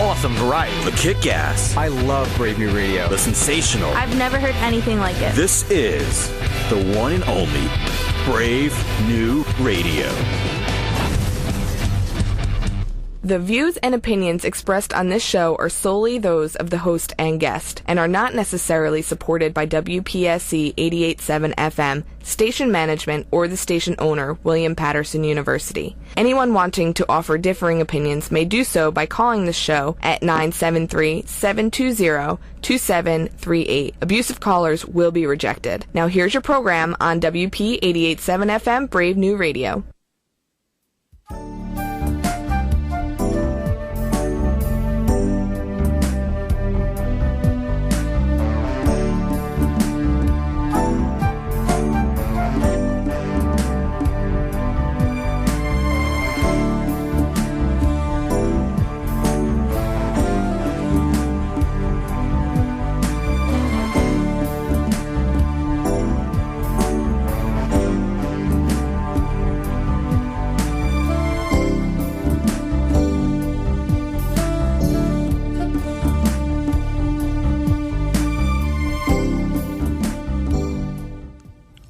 awesome variety. The kick-ass. I love Brave New Radio. The sensational. I've never heard anything like it. This is the one and only Brave New Radio. The views and opinions expressed on this show are solely those of the host and guest and are not necessarily supported by WPSC 88.7 FM, station management, or the station owner, William Patterson University. Anyone wanting to offer differing opinions may do so by calling the show at 973-720-2738. Abusive callers will be rejected. Now here's your program on WP 88.7 FM, Brave New Radio.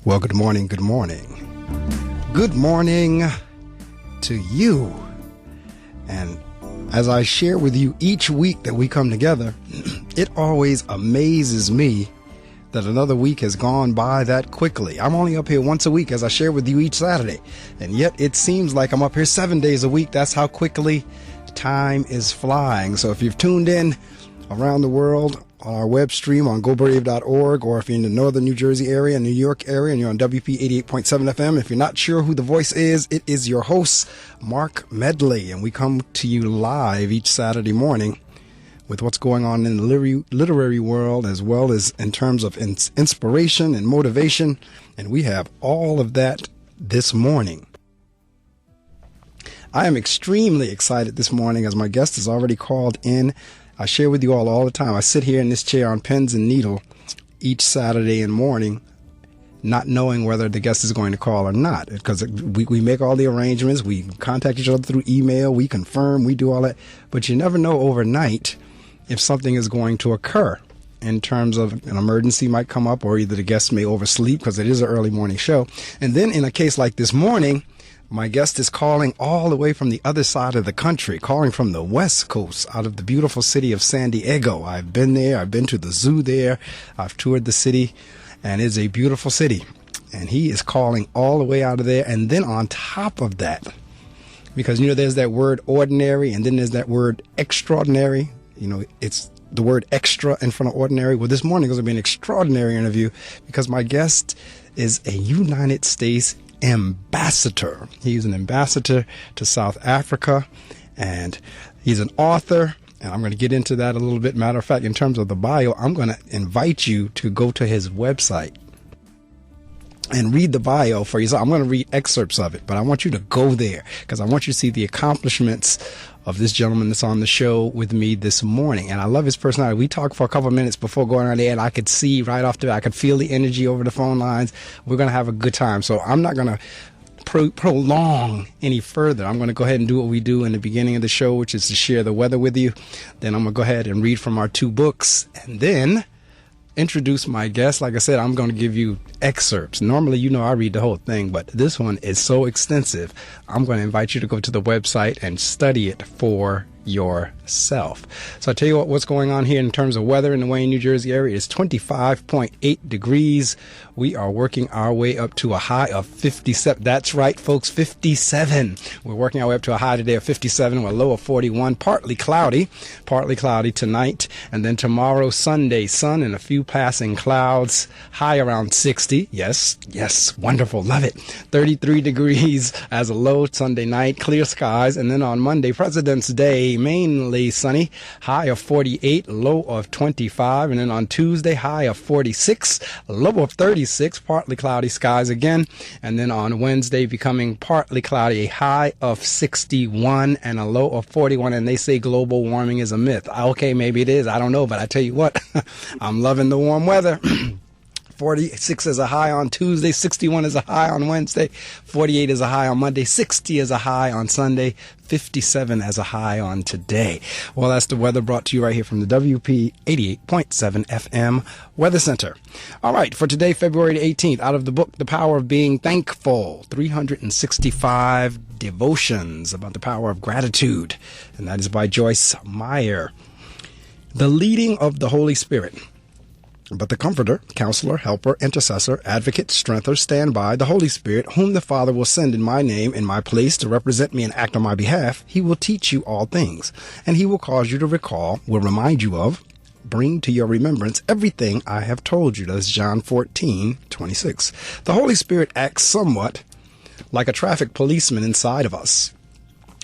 Well, good morning, good morning. Good morning to you. And as I share with you each week that we come together, it always amazes me that another week has gone by that quickly. I'm only up here once a week as I share with you each Saturday, and yet it seems like I'm up here 7 days a week. That's how quickly time is flying. So if you've tuned in around the world on our web stream on gobrave.org, or if you're in the northern New Jersey area, New York area, and you're on WP 88.7 FM, if you're not sure who the voice is, it is your host, Marc Medley, and we come to you live each Saturday morning with what's going on in the literary world, as well as in terms of inspiration and motivation, and we have all of that this morning. I am extremely excited this morning as my guest has already called in. I share with you all the time. I sit here in this chair on pens and needle each Saturday and morning, not knowing whether the guest is going to call or not, because we make all the arrangements. We contact each other through email. We confirm. We do all that. But you never know overnight if something is going to occur in terms of an emergency might come up, or either the guest may oversleep because it is an early morning show. And then in a case like this morning, my guest is calling all the way from the other side of the country, calling from the West Coast, out of the beautiful city of San Diego. I've been there. I've been to the zoo there. I've toured the city, and it's a beautiful city. And he is calling all the way out of there. And then on top of that, because, there's that word ordinary, and then there's that word extraordinary. It's the word extra in front of ordinary. Well, this morning is going to be an extraordinary interview because my guest is a United States ambassador. He's an ambassador to South Africa, and he's an author, and I'm going to get into that a little bit. Matter of fact, in terms of the bio, I'm going to invite you to go to his website and read the bio for yourself. I'm going to read excerpts of it, but I want you to go there because I want you to see the accomplishments of this gentleman that's on the show with me this morning. And I love his personality. We talked for a couple of minutes before going on there, and I could see right off the bat, I could feel the energy over the phone lines. We're going to have a good time. So I'm not going to prolong any further. I'm going to go ahead and do what we do in the beginning of the show, which is to share the weather with you. Then I'm going to go ahead and read from our two books, and then introduce my guest. Like I said, I'm going to give you excerpts. Normally, I read the whole thing, but this one is so extensive. I'm going to invite you to go to the website and study it for yourself. So I tell you what's going on here in terms of weather in the Wayne, New Jersey area is 25.8 degrees. We are working our way up to a high of 57. That's right, folks, 57. We're working our way up to a high today of 57 with a low of 41. Partly cloudy tonight. And then tomorrow, Sunday, sun and a few passing clouds. High around 60. Yes, wonderful. Love it. 33 degrees as a low Sunday night. Clear skies. And then on Monday, President's Day, mainly sunny, high of 48, low of 25, and then on Tuesday, high of 46, low of 36, partly cloudy skies again, and then on Wednesday, becoming partly cloudy, a high of 61 and a low of 41, and they say global warming is a myth. Okay, maybe it is, I don't know, but I tell you what, I'm loving the warm weather. 46 is a high on Tuesday, 61 is a high on Wednesday, 48 is a high on Monday, 60 is a high on Sunday, 57 as a high on today. Well, that's the weather brought to you right here from the WP 88.7 FM Weather Center. All right, for today, February the 18th, out of the book, The Power of Being Thankful, 365 Devotions about the Power of Gratitude, and that is by Joyce Meyer. The leading of the Holy Spirit. But the Comforter, Counselor, Helper, Intercessor, Advocate, Strengther, Standby, the Holy Spirit, whom the Father will send in my name, in my place, to represent me and act on my behalf, he will teach you all things, and he will cause you to recall, will remind you of, bring to your remembrance everything I have told you. That's John 14:26. The Holy Spirit acts somewhat like a traffic policeman inside of us.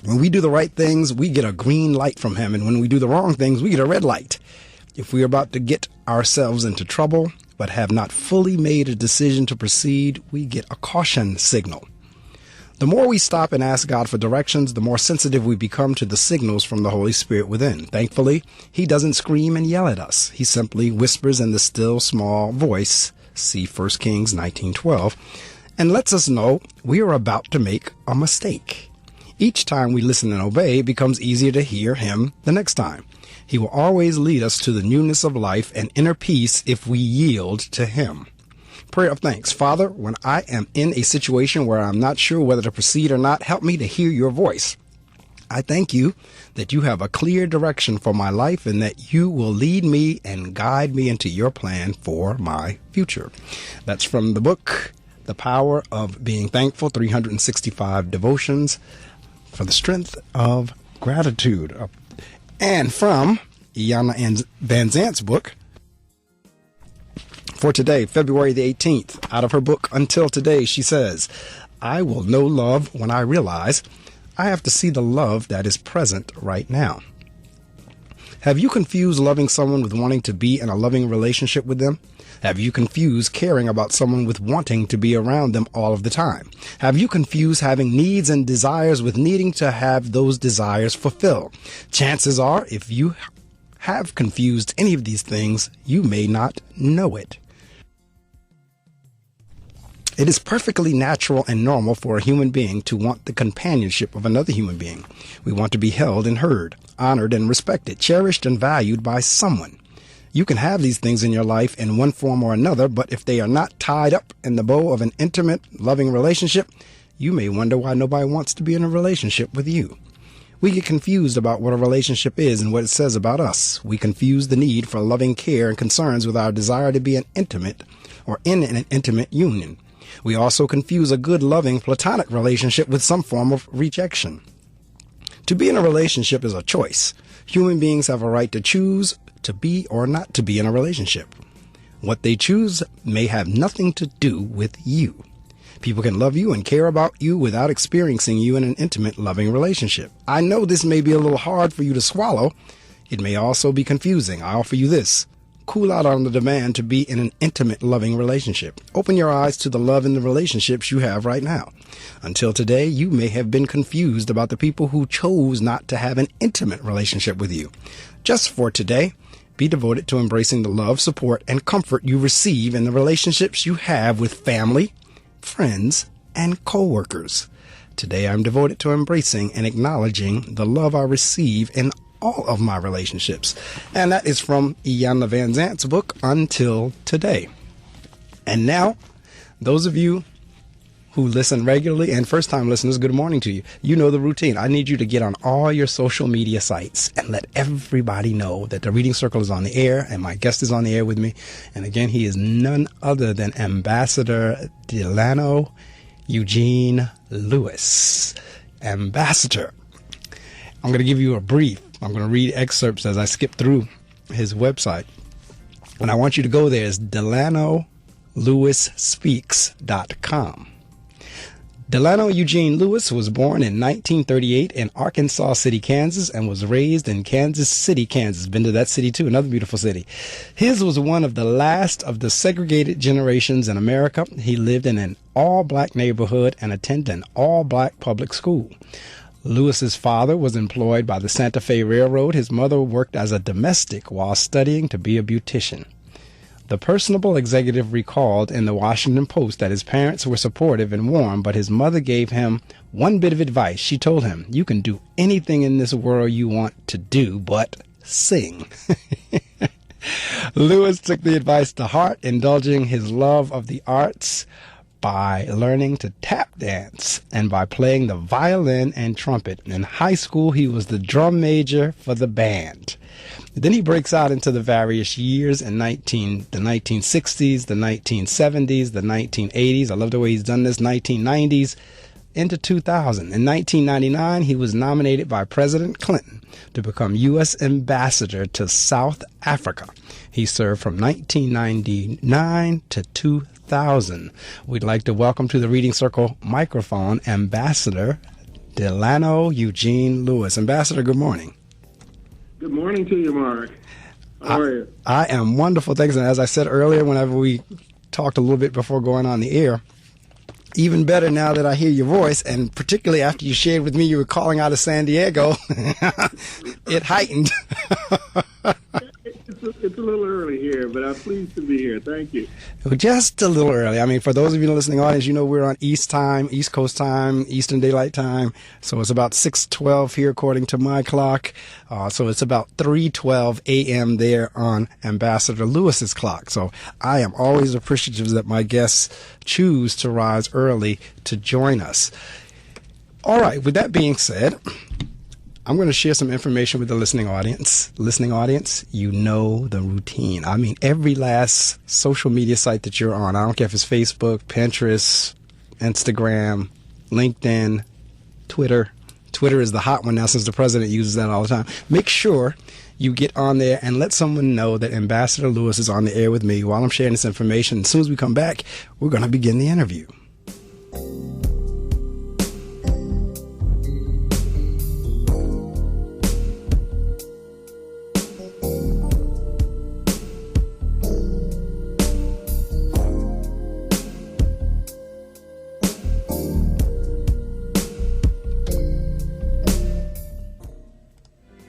When we do the right things, we get a green light from him, and when we do the wrong things, we get a red light. If we are about to get ourselves into trouble, but have not fully made a decision to proceed, we get a caution signal. The more we stop and ask God for directions, the more sensitive we become to the signals from the Holy Spirit within. Thankfully, he doesn't scream and yell at us. He simply whispers in the still small voice, see 1 Kings 19:12, and lets us know we are about to make a mistake. Each time we listen and obey, it becomes easier to hear him the next time. He will always lead us to the newness of life and inner peace if we yield to him. Prayer of thanks. Father, when I am in a situation where I'm not sure whether to proceed or not, help me to hear your voice. I thank you that you have a clear direction for my life and that you will lead me and guide me into your plan for my future. That's from the book, The Power of Being Thankful, 365 Devotions for the Strength of Gratitude. And from Iyanla Van Zant's book for today, February the 18th, out of her book Until Today, she says, I will know love when I realize I have to see the love that is present right now. Have you confused loving someone with wanting to be in a loving relationship with them? Have you confused caring about someone with wanting to be around them all of the time? Have you confused having needs and desires with needing to have those desires fulfilled? Chances are, if you have confused any of these things, you may not know it. It is perfectly natural and normal for a human being to want the companionship of another human being. We want to be held and heard, honored and respected, cherished and valued by someone. You can have these things in your life in one form or another, but if they are not tied up in the bow of an intimate, loving relationship, you may wonder why nobody wants to be in a relationship with you. We get confused about what a relationship is and what it says about us. We confuse the need for loving care and concerns with our desire to be an intimate or in an intimate union. We also confuse a good, loving, platonic relationship with some form of rejection. To be in a relationship is a choice. Human beings have a right to choose to be or not to be in a relationship. What they choose may have nothing to do with you. People can love you and care about you without experiencing you in an intimate, loving relationship. I know this may be a little hard for you to swallow. It may also be confusing. I offer you this. Cool out on the demand to be in an intimate, loving relationship. Open your eyes to the love in the relationships you have right now. Until today, you may have been confused about the people who chose not to have an intimate relationship with you. Just for today, be devoted to embracing the love, support, and comfort you receive in the relationships you have with family, friends, and co-workers. Today, I'm devoted to embracing and acknowledging the love I receive in all of my relationships. And that is from Iyanla Van Zant's book, Until Today. And now, those of you who listen regularly and first-time listeners, good morning to you. You know the routine. I need you to get on all your social media sites and let everybody know that the Reading Circle is on the air and my guest is on the air with me. And again, he is none other than Ambassador Delano Eugene Lewis. Ambassador. I'm going to give you a brief. I'm going to read excerpts as I skip through his website. And I want you to go there. It's DelanoLewisSpeaks.com. Delano Eugene Lewis was born in 1938 in Arkansas City, Kansas, and was raised in Kansas City, Kansas. Been to that city, too. Another beautiful city. His was one of the last of the segregated generations in America. He lived in an all-black neighborhood and attended an all-black public school. Lewis's father was employed by the Santa Fe Railroad. His mother worked as a domestic while studying to be a beautician. The personable executive recalled in the Washington Post that his parents were supportive and warm, but his mother gave him one bit of advice. She told him, "You can do anything in this world you want to do, but sing." Lewis took the advice to heart, indulging his love of the arts by learning to tap dance and by playing the violin and trumpet. In high school, he was the drum major for the band. Then he breaks out into the various years in the 1960s, the 1970s, the 1980s. I love the way he's done this, 1990s, into 2000. In 1999, he was nominated by President Clinton to become U.S. Ambassador to South Africa. He served from 1999 to 2000. We'd like to welcome to the Reading Circle microphone Ambassador Delano Eugene Lewis. Ambassador, good morning. Good morning to you, Mark. How are you? I am wonderful, thanks. And as I said earlier, whenever we talked a little bit before going on the air, even better now that I hear your voice, and particularly after you shared with me you were calling out of San Diego, it heightened. It's a little early here, but I'm pleased to be here. Thank you. Just a little early. I mean, for those of you in the listening audience, you know we're on East Coast time, Eastern Daylight Time. So it's about 6:12 here according to my clock. So it's about 3:12 a.m. there on Ambassador Lewis's clock. So I am always appreciative that my guests choose to rise early to join us. All right, with that being said, I'm going to share some information with the listening audience. Listening audience, you know the routine. I mean, every last social media site that you're on, I don't care if it's Facebook, Pinterest, Instagram, LinkedIn, Twitter. Twitter is the hot one now since the president uses that all the time. Make sure you get on there and let someone know that Ambassador Lewis is on the air with me while I'm sharing this information. As soon as we come back, we're going to begin the interview.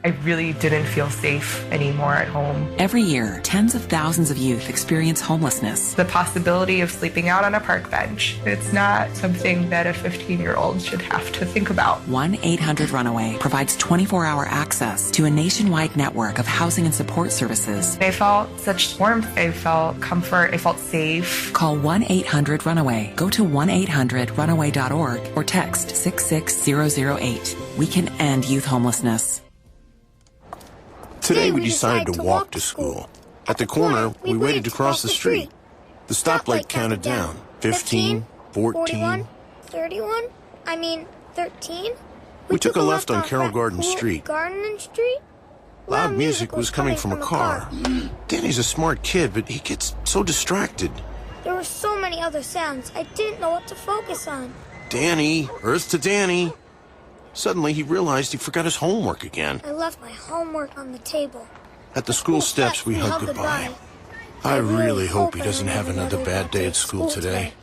I really didn't feel safe anymore at home. Every year, tens of thousands of youth experience homelessness. The possibility of sleeping out on a park bench, it's not something that a 15-year-old should have to think about. 1-800-RUNAWAY provides 24-hour access to a nationwide network of housing and support services. I felt such warmth. I felt comfort. I felt safe. Call 1-800-RUNAWAY. Go to 1-800-RUNAWAY.org or text 66008. We can end youth homelessness. Today we decided to walk to school. At the corner, we waited to cross the street. The stoplight counted down. 15, 14, 31? 13? We took a left on Carroll Garden Street. Garden Street? Loud music was coming from a car. Danny's a smart kid, but he gets so distracted. There were so many other sounds, I didn't know what to focus on. Danny, Earth to Danny. Suddenly, he realized he forgot his homework again. I left my homework on the table. At the school steps, we hugged goodbye. I really hope he doesn't have another bad day at school today.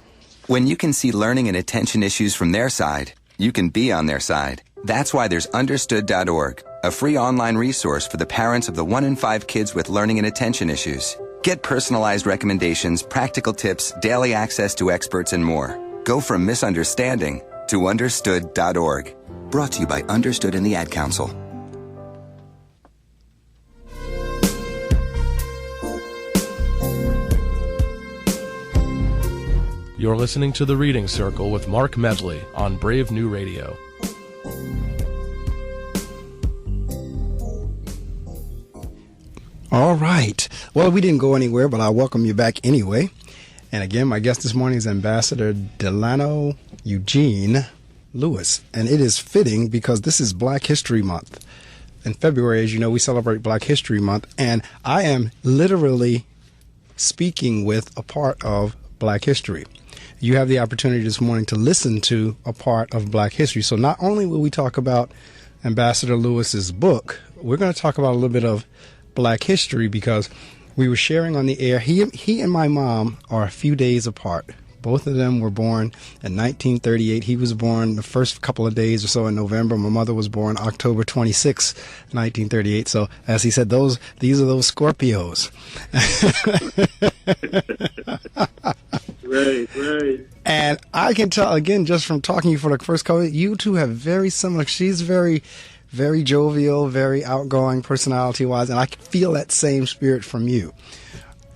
When you can see learning and attention issues from their side, you can be on their side. That's why there's Understood.org, a free online resource for the parents of the 1 in 5 kids with learning and attention issues. Get personalized recommendations, practical tips, daily access to experts, and more. Go from misunderstanding to Understood.org. Brought to you by Understood and the Ad Council. You're listening to The Reading Circle with Marc Medley on Brave New Radio. All right. Well, we didn't go anywhere, but I'll welcome you back anyway. And again, my guest this morning is Ambassador Delano Eugene Lewis, and it is fitting because this is Black History Month. In February, as you know, we celebrate Black History Month, and I am literally speaking with a part of Black history. You have the opportunity this morning to listen to a part of Black history. So not only will we talk about Ambassador Lewis's book, we're going to talk about a little bit of Black history because we were sharing on the air. He and my mom are a few days apart, Both of them were born in 1938. He was born the first couple of days or so in November. My mother was born October 26, 1938. So, as he said, these are those Scorpios. Right. And I can tell, again, just from talking to you for the first couple, you two have very similar. She's very, very jovial, very outgoing personality-wise, and I can feel that same spirit from you.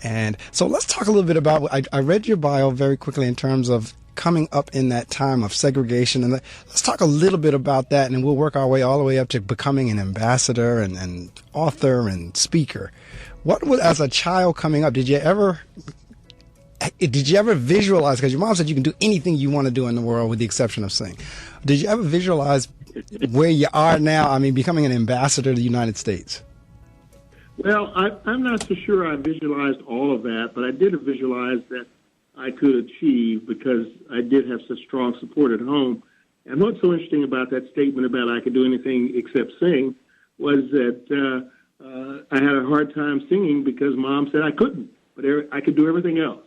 And so let's talk a little bit about, I read your bio very quickly in terms of coming up in that time of segregation. And let's talk a little bit about that, and we'll work our way all the way up to becoming an ambassador and author and speaker. What was, as a child coming up, did you ever visualize, because your mom said you can do anything you want to do in the world with the exception of sing. Did you ever visualize where you are now, I mean, becoming an ambassador to the United States? Well, I'm not so sure I visualized all of that, but I did visualize that I could achieve because I did have such strong support at home. And what's so interesting about that statement about I could do anything except sing was that I had a hard time singing because Mom said I couldn't, but I could do everything else.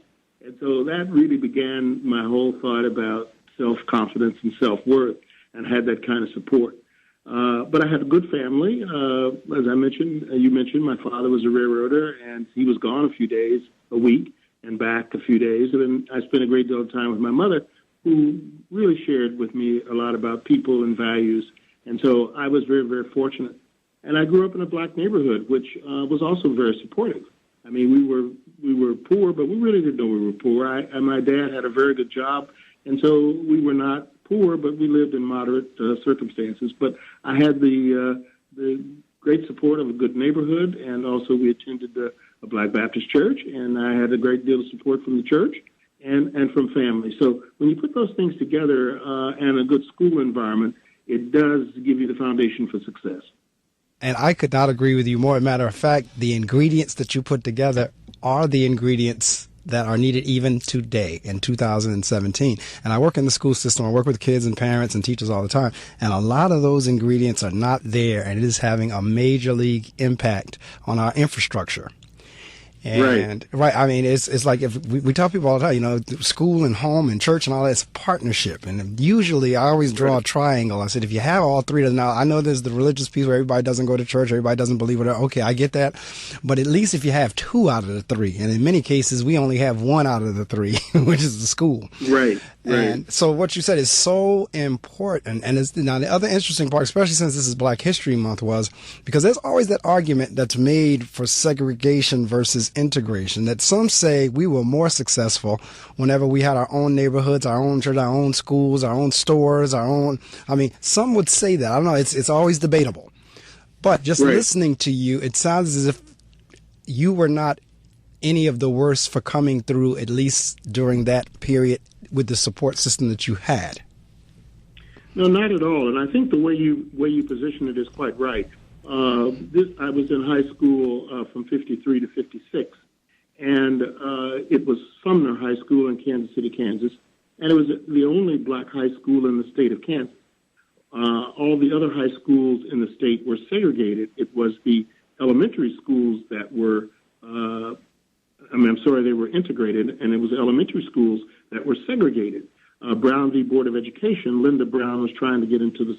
And so that really began my whole thought about self-confidence and self-worth, and had that kind of support. But I had a good family. As I mentioned, you mentioned, my father was a railroader, and he was gone a few days a week and back a few days. And then I spent a great deal of time with my mother, who really shared with me a lot about people and values. And so I was very, very fortunate. And I grew up in a black neighborhood, which was also very supportive. I mean, we were poor, but we really didn't know we were poor. My dad had a very good job, and so we were not poor, but we lived in moderate circumstances. But I had the great support of a good neighborhood, and also we attended a Black Baptist church, and I had a great deal of support from the church and from family. So when you put those things together and a good school environment, it does give you the foundation for success. And I could not agree with you more. As a matter of fact, the ingredients that you put together are the ingredients that are needed even today in 2017. And I work in the school system. I work with kids and parents and teachers all the time. And a lot of those ingredients are not there, and it is having a major league impact on our infrastructure. And right. I mean, it's like if we tell people all the time, you know, school and home and church and all that, it's a partnership. And usually I always draw a triangle. I said, if you have all three of them, now I know there's the religious piece where everybody doesn't go to church, everybody doesn't believe it. Okay, I get that. But at least if you have two out of the three, and in many cases, we only have one out of the three, which is the school. Right. And so what you said is so important. And it's, now the other interesting part, especially since this is Black History Month, was because there's always that argument that's made for segregation versus integration, that some say we were more successful whenever we had our own neighborhoods, our own church, our own schools, our own stores, our own, I mean, some would say that. I don't know. It's always debatable. But just listening to you, it sounds as if you were not any of the worse for coming through, at least during that period, with the support system that you had. No, not at all. And I think the way you position it is quite right. I was in high school from 53 to 56, and it was Sumner High School in Kansas City, Kansas, and it was the only black high school in the state of Kansas. All the other high schools in the state were segregated. It was the elementary schools that were, they were integrated, and it was elementary schools that were segregated. Brown v. Board of Education, Linda Brown was trying to get into the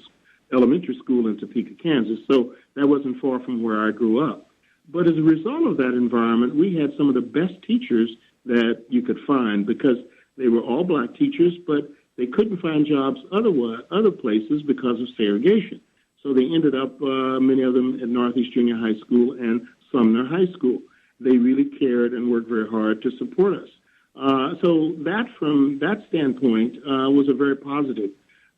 elementary school in Topeka, Kansas, so that wasn't far from where I grew up. But as a result of that environment, we had some of the best teachers that you could find, because they were all black teachers, but they couldn't find jobs other places because of segregation. So they ended up, many of them, at Northeast Junior High School and Sumner High School. They really cared and worked very hard to support us. So that, from that standpoint, was a very positive.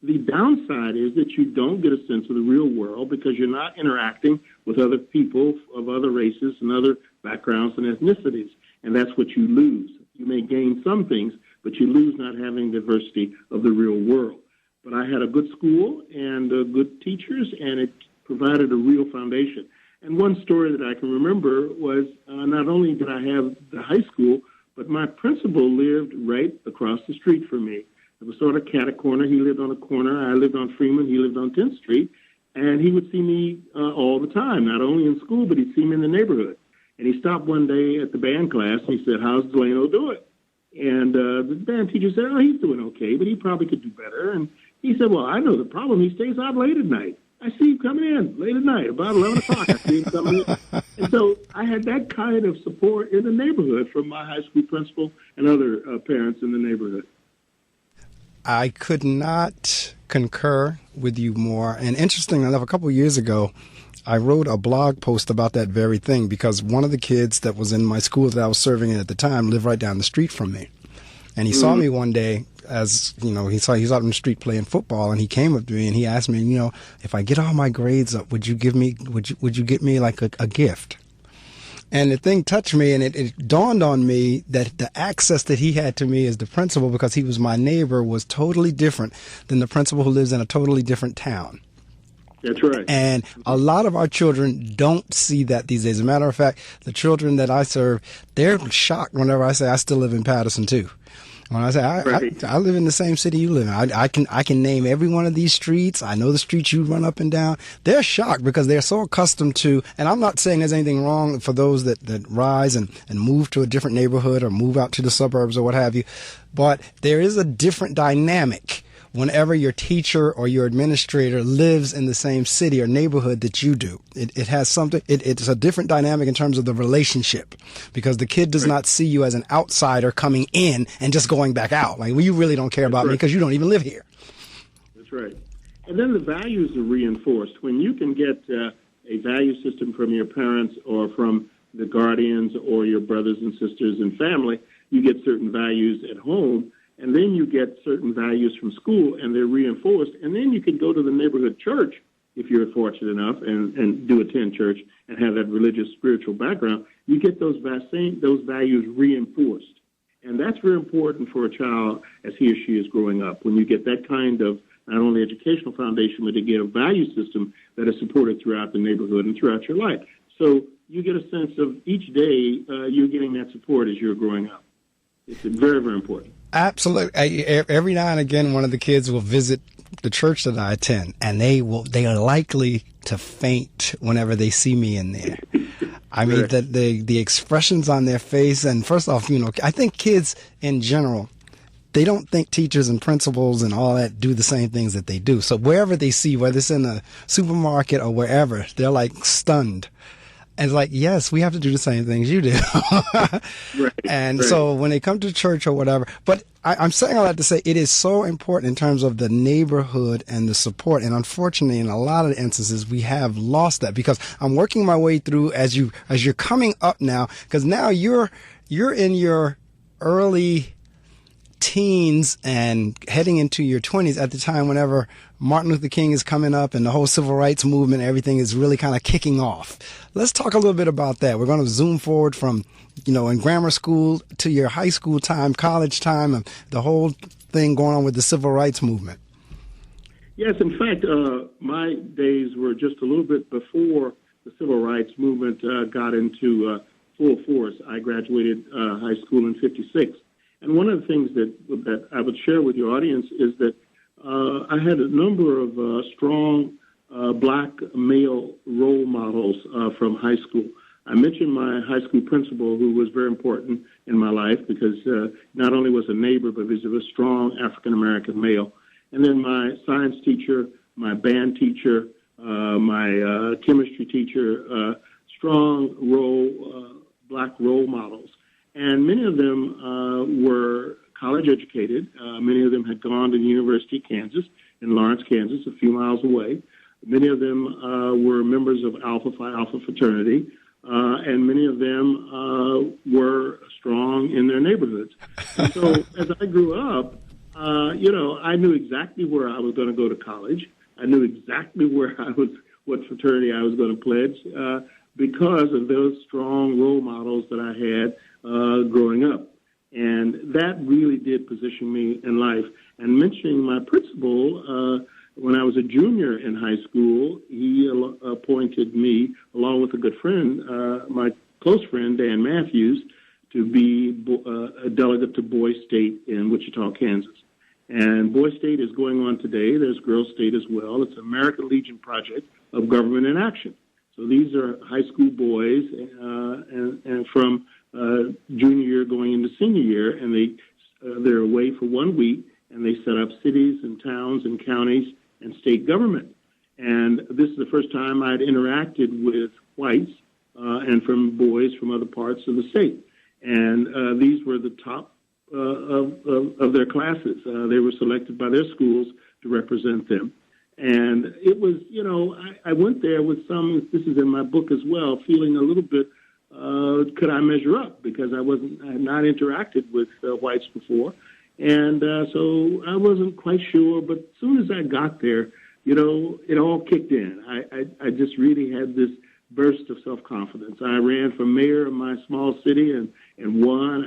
The downside is that you don't get a sense of the real world because you're not interacting with other people of other races and other backgrounds and ethnicities, and that's what you lose. You may gain some things, but you lose not having diversity of the real world. But I had a good school and good teachers, and it provided a real foundation. And one story that I can remember was not only did I have the high school, but my principal lived right across the street from me. It was sort of cat-a-corner. He lived on a corner. I lived on Freeman. He lived on 10th Street. And he would see me all the time, not only in school, but he'd see me in the neighborhood. And he stopped one day at the band class, and he said, "How's Delano doing?" And the band teacher said, oh, he's doing okay, but he probably could do better. And he said, well, I know the problem. He stays out late at night. I see him coming in late at night, about 11 o'clock. I see him coming in. And so I had that kind of support in the neighborhood from my high school principal and other parents in the neighborhood. I could not concur with you more. And interestingly enough, a couple of years ago, I wrote a blog post about that very thing because one of the kids that was in my school that I was serving in at the time lived right down the street from me. And he saw me one day as, he was out on the street playing football, and he came up to me and he asked me, if I get all my grades up, would you get me like a gift? And the thing touched me, and it dawned on me that the access that he had to me as the principal, because he was my neighbor, was totally different than the principal who lives in a totally different town. That's right. And a lot of our children don't see that these days. As a matter of fact, the children that I serve, they're shocked whenever I say I still live in Patterson too. When I say I live in the same city you live in, I can name every one of these streets. I know the streets you run up and down. They're shocked because they're so accustomed to, and I'm not saying there's anything wrong for those that rise and move to a different neighborhood or move out to the suburbs or what have you, but there is a different dynamic whenever your teacher or your administrator lives in the same city or neighborhood that you do. It has something, it's a different dynamic in terms of the relationship, because the kid does not see you as an outsider coming in and just going back out. Like, well, you really don't care about me because you don't even live here. That's right. And then the values are reinforced. When you can get a value system from your parents or from the guardians or your brothers and sisters and family, you get certain values at home. And then you get certain values from school, and they're reinforced. And then you can go to the neighborhood church, if you're fortunate enough, and do attend church and have that religious, spiritual background. You get those values reinforced. And that's very important for a child as he or she is growing up, when you get that kind of not only educational foundation, but to get a value system that is supported throughout the neighborhood and throughout your life. So you get a sense of each day you're getting that support as you're growing up. It's very, very important. Absolutely. Every now and again, one of the kids will visit the church that I attend, and they are likely to faint whenever they see me in there. I mean, the expressions on their face, and first off, I think kids in general, they don't think teachers and principals and all that do the same things that they do. So wherever they see, whether it's in a supermarket or wherever, they're like stunned. And it's like, yes, we have to do the same things you do. So when they come to church or whatever, but I'm saying all that to say it is so important in terms of the neighborhood and the support. And unfortunately, in a lot of instances, we have lost that, because I'm working my way through as you're coming up now, because now you're in your early teens and heading into your 20s at the time whenever Martin Luther King is coming up and the whole civil rights movement, everything is really kind of kicking off. Let's talk a little bit about that. We're going to zoom forward from, in grammar school to your high school time, college time, and the whole thing going on with the civil rights movement. Yes, in fact, my days were just a little bit before the civil rights movement got into full force. I graduated high school in '56. And one of the things that I would share with your audience is that I had a number of strong black male role models from high school. I mentioned my high school principal, who was very important in my life because not only was a neighbor, but he was a strong African-American male. And then my science teacher, my band teacher, my chemistry teacher, strong black role models. And many of them were college educated. Many of them had gone to the University of Kansas in Lawrence, Kansas, a few miles away. Many of them were members of Alpha Phi Alpha fraternity, and many of them were strong in their neighborhoods. And so as I grew up, I knew exactly where I was going to go to college. I knew exactly what fraternity I was going to pledge because of those strong role models that I had growing up. And that really did position me in life. And mentioning my principal, when I was a junior in high school, he appointed me, along with a good friend, my close friend, Dan Matthews, to be a delegate to Boys State in Wichita, Kansas. And Boys State is going on today. There's Girls State as well. It's an American Legion project of government in action. So these are high school boys and from junior year going into senior year, and they're away for 1 week, and they set up cities and towns and counties and state government. And this is the first time I'd interacted with whites and from boys from other parts of the state. And these were the top of their classes. They were selected by their schools to represent them. And it was, I went there with some, this is in my book as well, feeling a little bit, could I measure up? Because I had not interacted with whites before. And so I wasn't quite sure, but as soon as I got there, it all kicked in. I just really had this burst of self-confidence. I ran for mayor of my small city and won.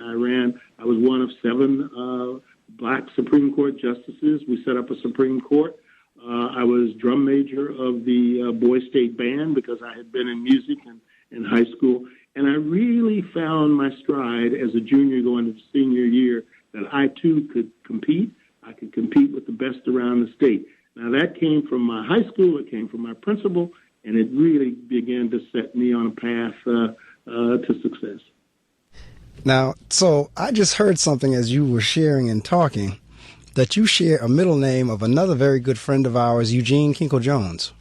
I was one of 7 black Supreme Court justices. We set up a Supreme Court. I was drum major of the Boy State Band because I had been in music in high school. And I really found my stride as a junior going into senior year that I, too, could compete. I could compete with the best around the state. Now, that came from my high school. It came from my principal. And it really began to set me on a path to success. Now, so I just heard something as you were sharing and talking, that you share a middle name of another very good friend of ours, Eugene Kinkle-Jones.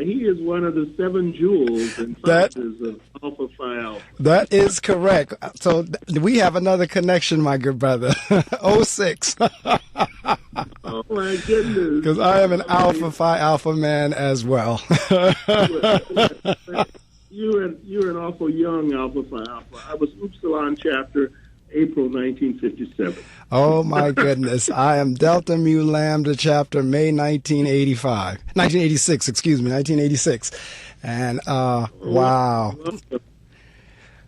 He is one of the 7 jewels and foxes of Alpha Phi Alpha. That is correct. So we have another connection, my good brother. 06. Oh, my goodness. Because I am an Alpha Phi Alpha man as well. You're an awful young Alpha Phi Alpha. I was Upsilon chapter, April 1957. Oh, my goodness. I am Delta Mu Lambda chapter, May 1986. And, wow.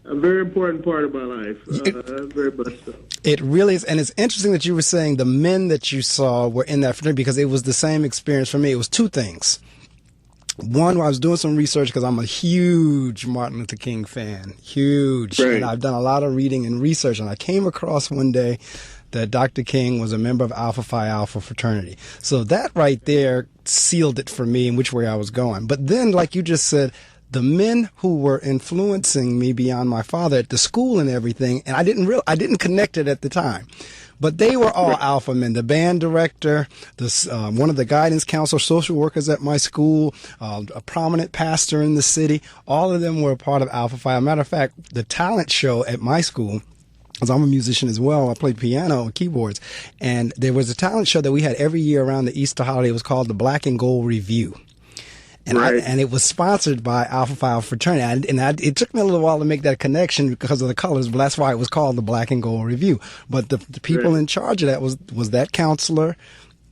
A very important part of my life. Very much so. It really is. And it's interesting that you were saying the men that you saw were in that fraternity, because it was the same experience for me. It was 2 things. One, I was doing some research because I'm a huge Martin Luther King fan. Huge. Right. And I've done a lot of reading and research. And I came across one day that Dr. King was a member of Alpha Phi Alpha fraternity. So that right there sealed it for me in which way I was going. But then, like you just said, the men who were influencing me beyond my father at the school and everything, and I didn't connect it at the time, but they were all alpha men. The band director, one of the guidance counselors, social workers at my school, a prominent pastor in the city, all of them were a part of Alpha Phi. As a matter of fact, the talent show at my school, because I'm a musician as well, I played piano and keyboards, and there was a talent show that we had every year around the Easter holiday. It was called the Black and Gold Review. And, and it was sponsored by Alpha Phi Alpha fraternity. It took me a little while to make that connection because of the colors, but that's why it was called the Black and Gold Review. But the people in charge of that was that counselor,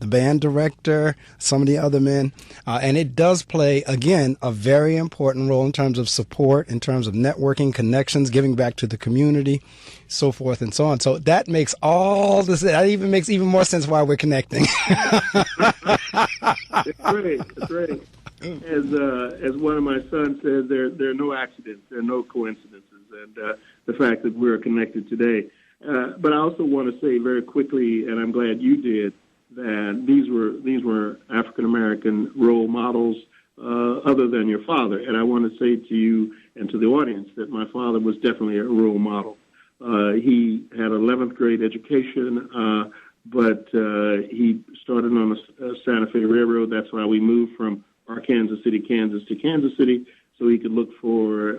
the band director, some of the other men. And it does play, again, a very important role in terms of support, in terms of networking, connections, giving back to the community, so forth and so on. So that makes all this, that even makes even more sense why we're connecting. It's great. It's great. As one of my sons said, there are no accidents, there are no coincidences, and the fact that we're connected today. But I also want to say very quickly, and I'm glad you did, that these were African American role models other than your father. And I want to say to you and to the audience that my father was definitely a role model. He had 11th grade education, but he started on the Santa Fe Railroad. That's why we moved from Arkansas City, Kansas to Kansas City, so he could look for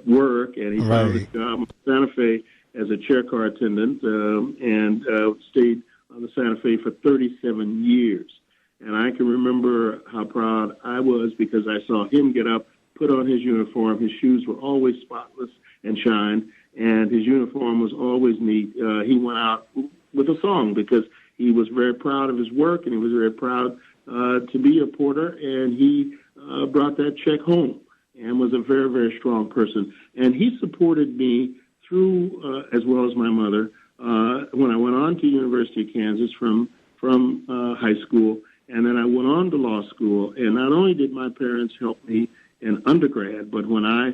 work, and he found a job in Santa Fe as a chair car attendant and stayed on the Santa Fe for 37 years. And I can remember how proud I was because I saw him get up, put on his uniform. His shoes were always spotless and shined, and his uniform was always neat. He went out with a song because he was very proud of his work, and he was very proud to be a porter, and he brought that check home and was a very, very strong person. And he supported me through, as well as my mother, when I went on to University of Kansas from high school, and then I went on to law school. And not only did my parents help me in undergrad, but when I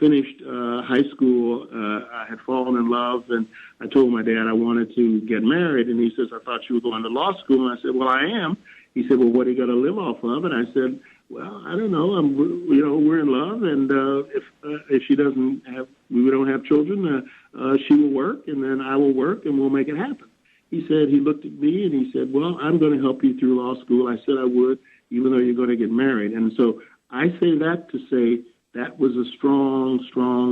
finished high school, I had fallen in love, and I told my dad I wanted to get married, and he says, I thought you were going to law school. And I said, well, I am. he said, well, what are you going to live off of? And I said, well, I don't know. We're in love, and if she doesn't have, we don't have children, she will work, and then I will work, and we'll make it happen. He said, he looked at me and he said, well, I'm going to help you through law school. I said I would, even though you're going to get married. And so I say that to say that was a strong,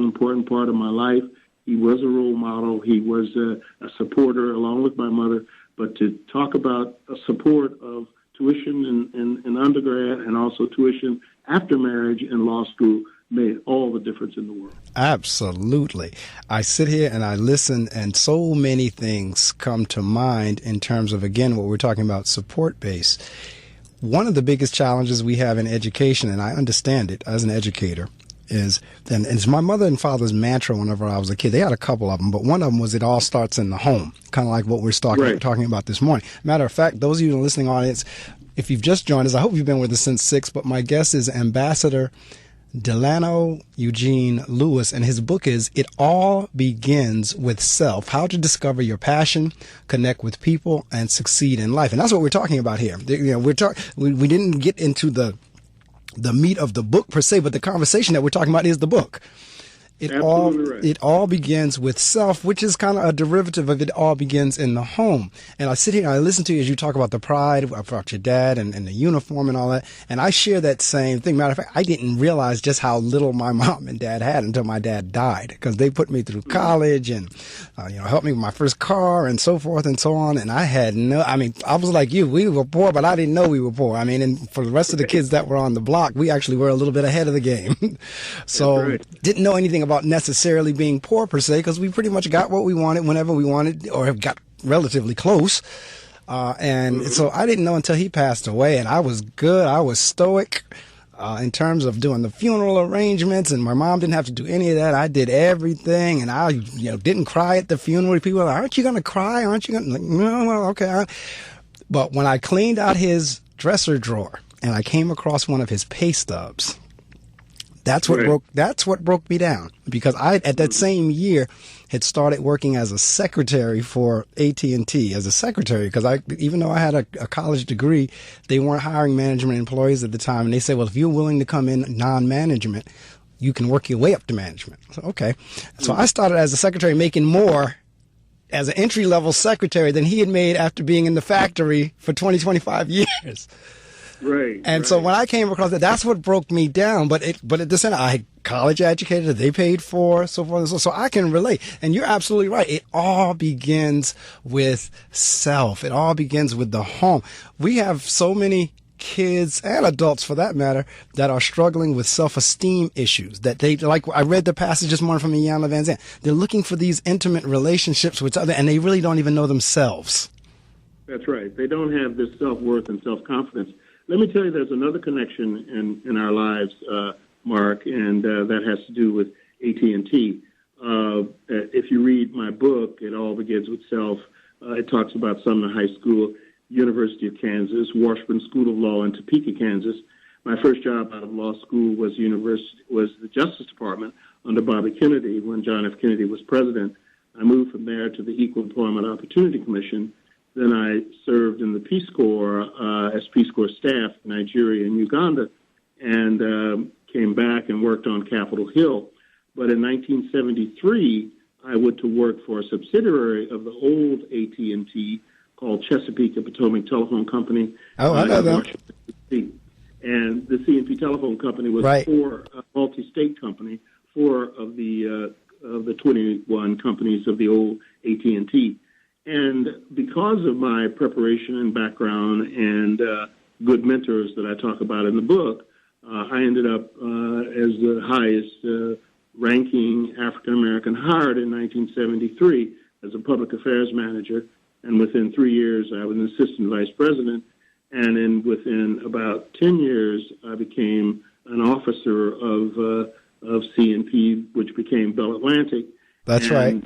important part of my life. He was a role model. He was a supporter along with my mother. But to talk about a support of tuition in undergrad and also tuition after marriage in law school made all the difference in the world. Absolutely. I sit here and I listen, and so many things come to mind in terms of, again, what we're talking about, support base. One of the biggest challenges we have in education, and I understand it as an educator, is, and it's my mother and father's mantra whenever I was a kid. They had a couple of them, but one of them was it all starts in the home, kind of like what we're talking about this morning. Matter of fact, those of you in the listening audience, if you've just joined us, I hope you've been with us since 6, but my guest is Ambassador Delano Eugene Lewis, and his book is It All Begins with Self, How to Discover Your Passion, Connect with People, and Succeed in Life. And that's what we're talking about here. You know, we didn't get into the meat of the book per se, but the conversation that we're talking about is the book. It all begins with self, which is kind of a derivative of it all begins in the home. And I sit here and I listen to you as you talk about the pride about your dad and the uniform and all that. And I share that same thing. Matter of fact, I didn't realize just how little my mom and dad had until my dad died, because they put me through college and, helped me with my first car and so forth and so on. And I had I was like you, we were poor, but I didn't know we were poor. I mean, and for the rest of the kids that were on the block, we actually were a little bit ahead of the game. So didn't know anything about necessarily being poor per se, because we pretty much got what we wanted whenever we wanted, or got relatively close. So I didn't know until he passed away, and I was good. I was stoic in terms of doing the funeral arrangements, and my mom didn't have to do any of that. I did everything, and I didn't cry at the funeral. People were like, aren't you going to cry? Aren't you going to? Like, no, well, okay. But when I cleaned out his dresser drawer and I came across one of his pay stubs, that's what broke me down, because I, at that same year, had started working as a secretary for AT&T as a secretary, because even though I had a college degree, they weren't hiring management employees at the time. And they said, well, if you're willing to come in non-management, you can work your way up to management. So, okay. So I started as a secretary, making more as an entry-level secretary than he had made after being in the factory for 25 years. Right. And so when I came across that, that's what broke me down. But at the same time, I had college educated, they paid for, so forth and so on. So I can relate. And you're absolutely right. It all begins with self. It all begins with the home. We have so many kids and adults, for that matter, that are struggling with self-esteem issues. That they, like I read the passage this morning from Iyanla Van Zandt. They're looking for these intimate relationships with others, and they really don't even know themselves. That's right. They don't have this self-worth and self-confidence. Let me tell you, there's another connection in our lives, Mark, and that has to do with AT&T. If you read my book, It All Begins with Self, it talks about Sumner High School, University of Kansas, Washburn School of Law in Topeka, Kansas. My first job out of law school was the Justice Department under Bobby Kennedy when John F. Kennedy was president. I moved from there to the Equal Employment Opportunity Commission. Then I served in the Peace Corps as Peace Corps staff in Nigeria and Uganda, and came back and worked on Capitol Hill. But in 1973, I went to work for a subsidiary of the old AT&T called Chesapeake and Potomac Telephone Company. Oh, I know that. And the C&P Telephone Company was a multi-state company, 4 of the 21 companies of the old AT&T. And because of my preparation and background and good mentors that I talk about in the book, I ended up as the highest ranking African-American hired in 1973 as a public affairs manager. And within 3 years, I was an assistant vice president. And within about 10 years, I became an officer of C&P, which became Bell Atlantic. That's right.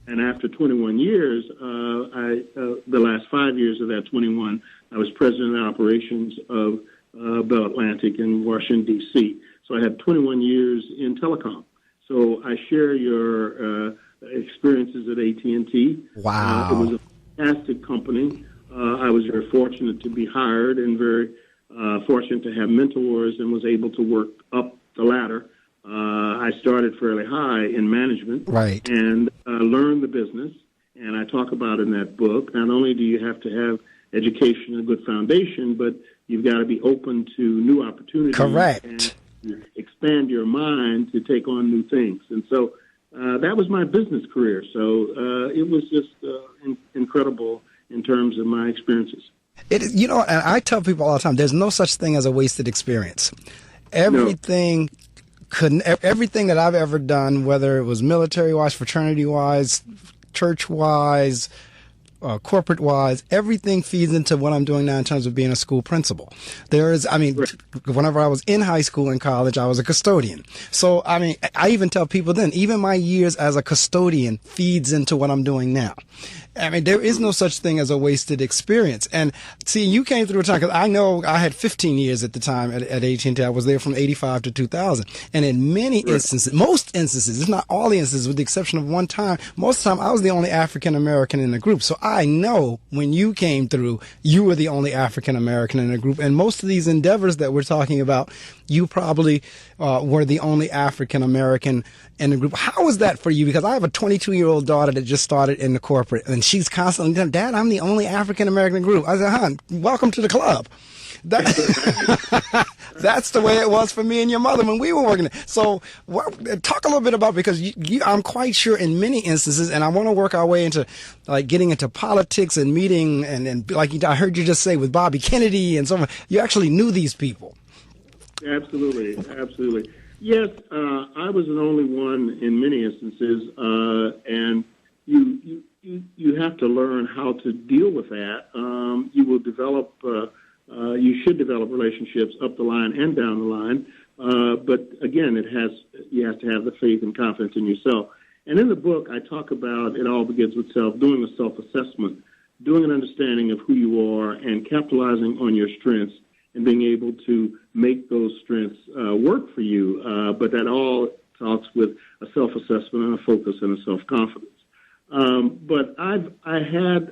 And after 21 years, the last 5 years of that 21, I was president of operations of Bell Atlantic in Washington, D.C. So I had 21 years in telecom. So I share your experiences at AT&T. Wow. It was a fantastic company. I was very fortunate to be hired and very fortunate to have mentors and was able to work up the ladder. I started fairly high in management and learned the business. And I talk about in that book, not only do you have to have education and a good foundation, but you've got to be open to new opportunities. Correct. And expand your mind to take on new things. And so that was my business career. So it was just incredible in terms of my experiences. You know, and I tell people all the time, there's no such thing as a wasted experience. Everything that I've ever done, whether it was military-wise, fraternity-wise, church-wise, corporate-wise, everything feeds into what I'm doing now in terms of being a school principal. Whenever I was in high school and college, I was a custodian. So, I even tell people then, even my years as a custodian feeds into what I'm doing now. There is no such thing as a wasted experience. And see, you came through a time, because I know I had 15 years at the time at AT&T. I was there from 85 to 2000. And in many instances, most instances, if not all the instances, with the exception of one time, most of the time I was the only African American in the group. So I know when you came through, you were the only African American in the group. And most of these endeavors that we're talking about, you probably were the only African American in the group. How was that for you? Because I have a 22-year-old daughter that just started in the corporate, and she's constantly telling, Dad, I'm the only African American in the group. I said, welcome to the club. That's the way it was for me and your mother when we were working. So talk a little bit about, because I'm quite sure in many instances, and I want to work our way into like getting into politics and meeting, and like I heard you just say with Bobby Kennedy and so on, you actually knew these people. Absolutely. Yes, I was an only one in many instances, and you have to learn how to deal with that. You will develop, you should develop relationships up the line and down the line, but again, you have to have the faith and confidence in yourself. And in the book, I talk about it all begins with doing a self-assessment, doing an understanding of who you are, and capitalizing on your strengths, and being able to make those strengths work for you. But that all talks with a self-assessment and a focus and a self-confidence. But I had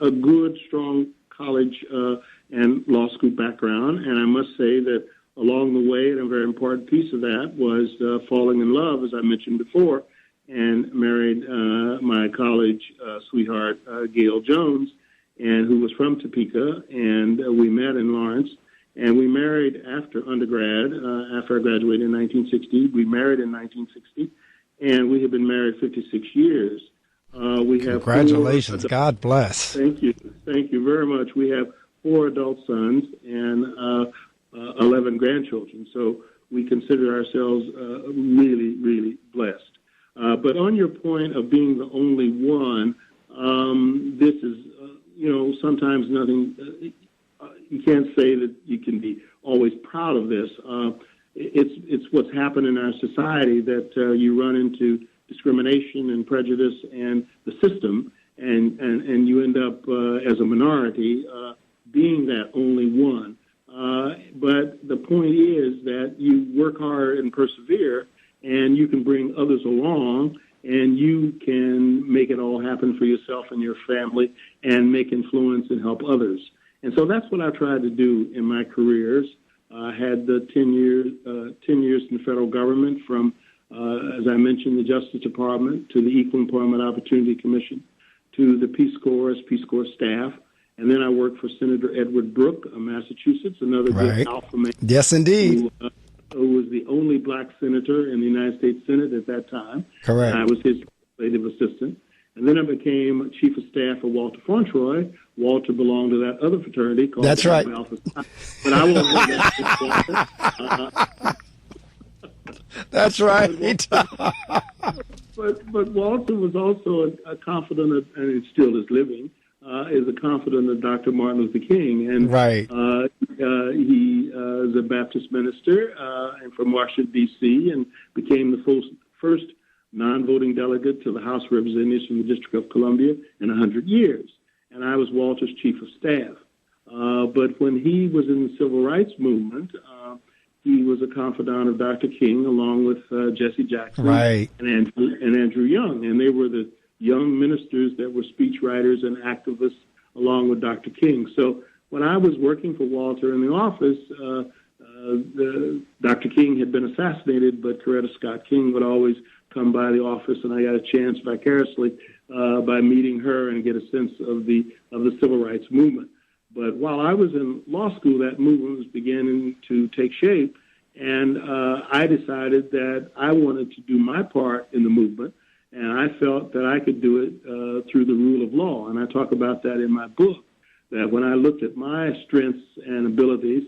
a good, strong college and law school background, and I must say that along the way, and a very important piece of that was falling in love, as I mentioned before, and married my college sweetheart, Gail Jones, and who was from Topeka, and we met in Lawrence. And we married after undergrad, after I graduated in 1960. We married in 1960, and we have been married 56 years. We have Congratulations. God bless. Thank you. Thank you very much. We have 4 adult sons and 11 grandchildren. So we consider ourselves really, really blessed. But on your point of being the only one, this is, sometimes nothing... You can't say that you can be always proud of this. It's what's happened in our society that you run into discrimination and prejudice and the system, and you end up as a minority being that only one. But the point is that you work hard and persevere, and you can bring others along, and you can make it all happen for yourself and your family and make influence and help others. And so that's what I tried to do in my careers. I had the 10 years in the federal government, from, as I mentioned, the Justice Department to the Equal Employment Opportunity Commission to the Peace Corps staff. And then I worked for Senator Edward Brooke of Massachusetts, another good alpha man. Yes, indeed. Who was the only black senator in the United States Senate at that time. Correct. And I was his legislative assistant. And then I became chief of staff of Walter Fauntroy. Walter belonged to that other fraternity called Alpha Psi. But I won't go that. That's right. but Walter was also a confidant, and it still is living, is a confidant of Dr. Martin Luther King. And he is a Baptist minister and from Washington, D.C., and became the first non-voting delegate to the House of Representatives from the District of Columbia in 100 years. And I was Walter's chief of staff. But when he was in the civil rights movement, he was a confidant of Dr. King, along with Jesse Jackson and Andrew Young. And they were the young ministers that were speechwriters and activists along with Dr. King. So when I was working for Walter in the office, Dr. King had been assassinated, but Coretta Scott King would always come by the office, and I got a chance vicariously by meeting her and get a sense of the civil rights movement. But while I was in law school, that movement was beginning to take shape, and I decided that I wanted to do my part in the movement, and I felt that I could do it through the rule of law. And I talk about that in my book, that when I looked at my strengths and abilities,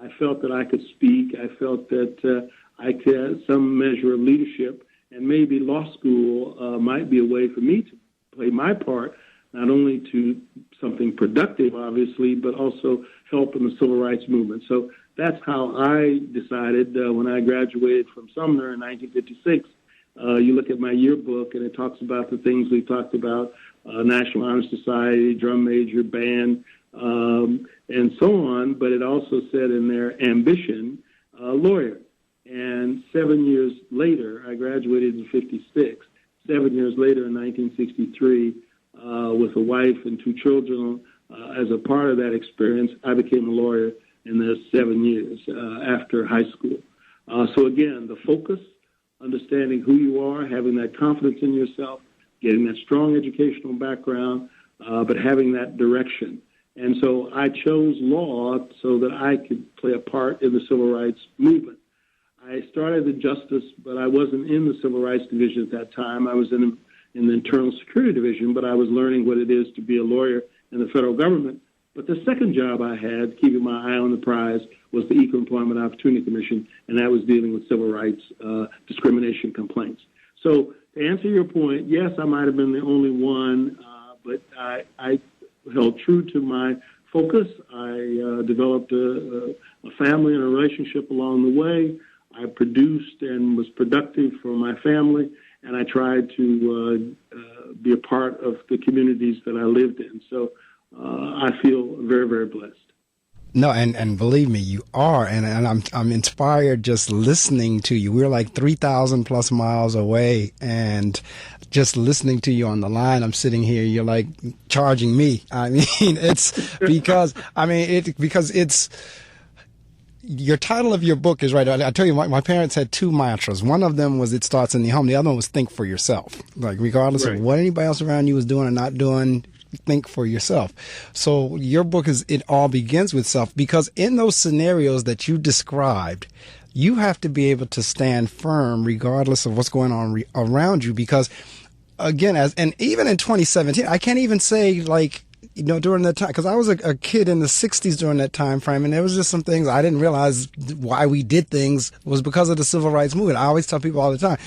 I felt that I could speak. I felt that I could have some measure of leadership, and maybe law school might be a way for me to play my part, not only to something productive, obviously, but also help in the civil rights movement. So that's how I decided when I graduated from Sumner in 1956. You look at my yearbook, and it talks about the things we talked about, National Honor Society, drum major, band, and so on, but it also said in there, ambition, lawyer. And 7 years later, I graduated in 56. 7 years later, in 1963, with a wife and two children, as a part of that experience, I became a lawyer in those 7 years after high school. So again, the focus, understanding who you are, having that confidence in yourself, getting that strong educational background, but having that direction. And so I chose law so that I could play a part in the civil rights movement. I started in justice, but I wasn't in the civil rights division at that time. I was in the internal security division, but I was learning what it is to be a lawyer in the federal government. But the second job I had, keeping my eye on the prize, was the Equal Employment Opportunity Commission, and that was dealing with civil rights discrimination complaints. So to answer your point, yes, I might have been the only one, but I held true to my focus. I developed a family and a relationship along the way. I produced and was productive for my family, and I tried to be a part of the communities that I lived in. So I feel very, very blessed. No, and believe me, you are, and I'm inspired just listening to you. We're like 3,000 plus miles away, and just listening to you on the line, I'm sitting here, you're like charging me. I mean, it's because it's. Your title of your book is right. I tell you, my parents had two mantras. One of them was "It starts in the home." The other one was "Think for yourself." Like regardless of what anybody else around you is doing or not doing, think for yourself. So your book is "It All Begins with Self," because in those scenarios that you described, you have to be able to stand firm regardless of what's going on around you. Because again, and even in 2017, I can't even say like, you know, during that time, because I was a kid in the 60s during that time frame, and there was just some things I didn't realize why we did things was because of the civil rights movement. I always tell people all the time,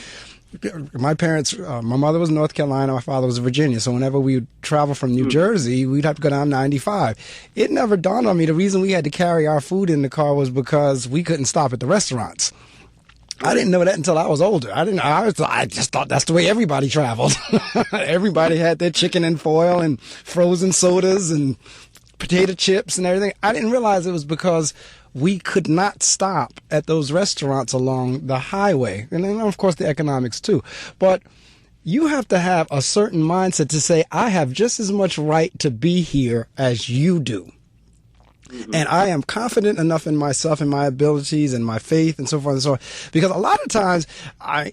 my parents, my mother was North Carolina, my father was Virginia, so whenever we would travel from New Jersey, we'd have to go down 95. It never dawned on me the reason we had to carry our food in the car was because we couldn't stop at the restaurants. I didn't know that until I was older. I just thought that's the way everybody traveled. Everybody had their chicken in foil and frozen sodas and potato chips and everything. I didn't realize it was because we could not stop at those restaurants along the highway. And then, of course, the economics too. But you have to have a certain mindset to say, I have just as much right to be here as you do. And I am confident enough in myself and my abilities and my faith and so forth and so on. Because a lot of times I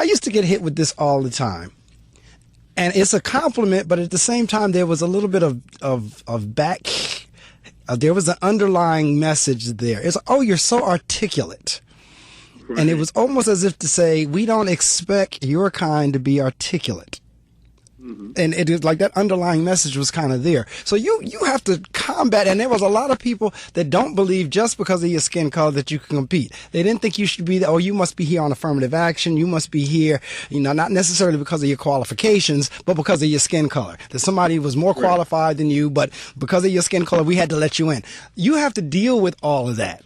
used to get hit with this all the time. And it's a compliment, but at the same time, there was a little bit of back. There was an underlying message there. It's, oh, you're so articulate. Right. And it was almost as if to say, we don't expect your kind to be articulate. And it is like that underlying message was kind of there. So you have to combat. And there was a lot of people that don't believe just because of your skin color that you can compete. They didn't think you should be there. Oh, you must be here on affirmative action. You must be here, you know, not necessarily because of your qualifications, but because of your skin color. That somebody was more qualified than you, but because of your skin color, we had to let you in. You have to deal with all of that.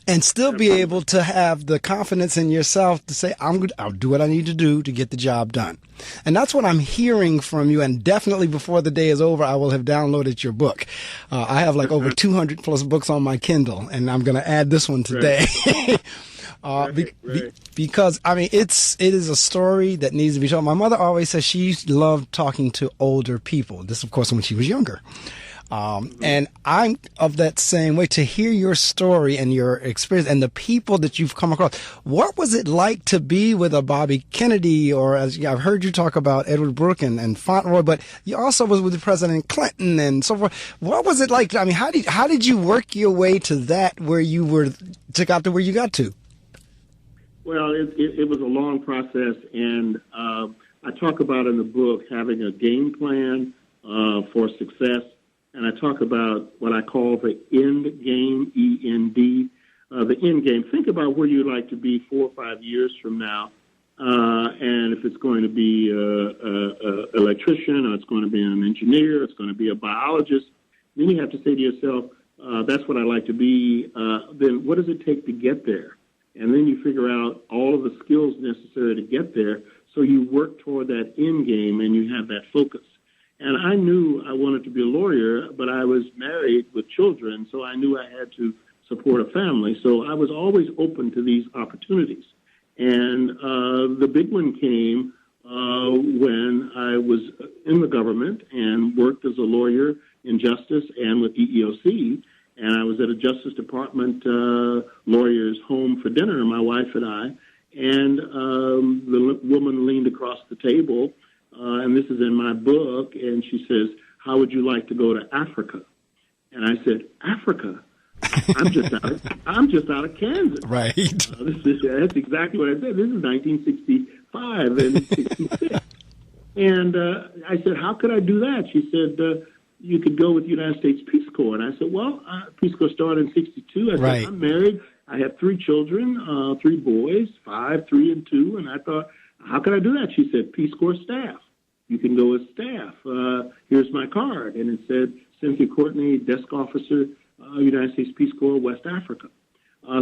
And still be able to have the confidence in yourself to say, I'll do what I need to do to get the job done. And that's what I'm hearing from you. And definitely before the day is over, I will have downloaded your book. I have like over 200 plus books on my Kindle, and I'm going to add this one today. Because I mean, it is a story that needs to be told. My mother always says she loved talking to older people. This, of course, when she was younger. And I'm of that same way. To hear your story and your experience and the people that you've come across, what was it like to be with a Bobby Kennedy, or as I've heard you talk about Edward Brooke and Fauntroy, but you also was with President Clinton and so forth. What was it like? I mean, how did you work your way to that where you got to where you got to? Well, it was a long process, and I talk about in the book having a game plan for success. And I talk about what I call the end game, END, the end game. Think about where you'd like to be 4 or 5 years from now, and if it's going to be an electrician, or it's going to be an engineer, it's going to be a biologist. Then you have to say to yourself, that's what I like to be. Then what does it take to get there? And then you figure out all of the skills necessary to get there. So you work toward that end game, and you have that focus. And I knew I wanted to be a lawyer, but I was married with children, so I knew I had to support a family. So I was always open to these opportunities. And the big one came when I was in the government and worked as a lawyer in justice and with EEOC. And I was at a Justice Department lawyer's home for dinner, my wife and I. And the woman leaned across the table, and this is in my book, and she says, "How would you like to go to Africa?" And I said, "Africa? I'm just out of Kansas." Right. That's exactly what I said. This is 1965 and 66. And I said, "How could I do that?" She said, "You could go with the United States Peace Corps." And I said, "Well, Peace Corps started in 62. I said, right. I'm married. I have 3 children, 3 boys, 5, 3, and 2. And I thought, how could I do that?" She said, "Peace Corps staff. You can go as staff. Here's my card." And it said, "Cynthia Courtney, desk officer, United States Peace Corps, West Africa."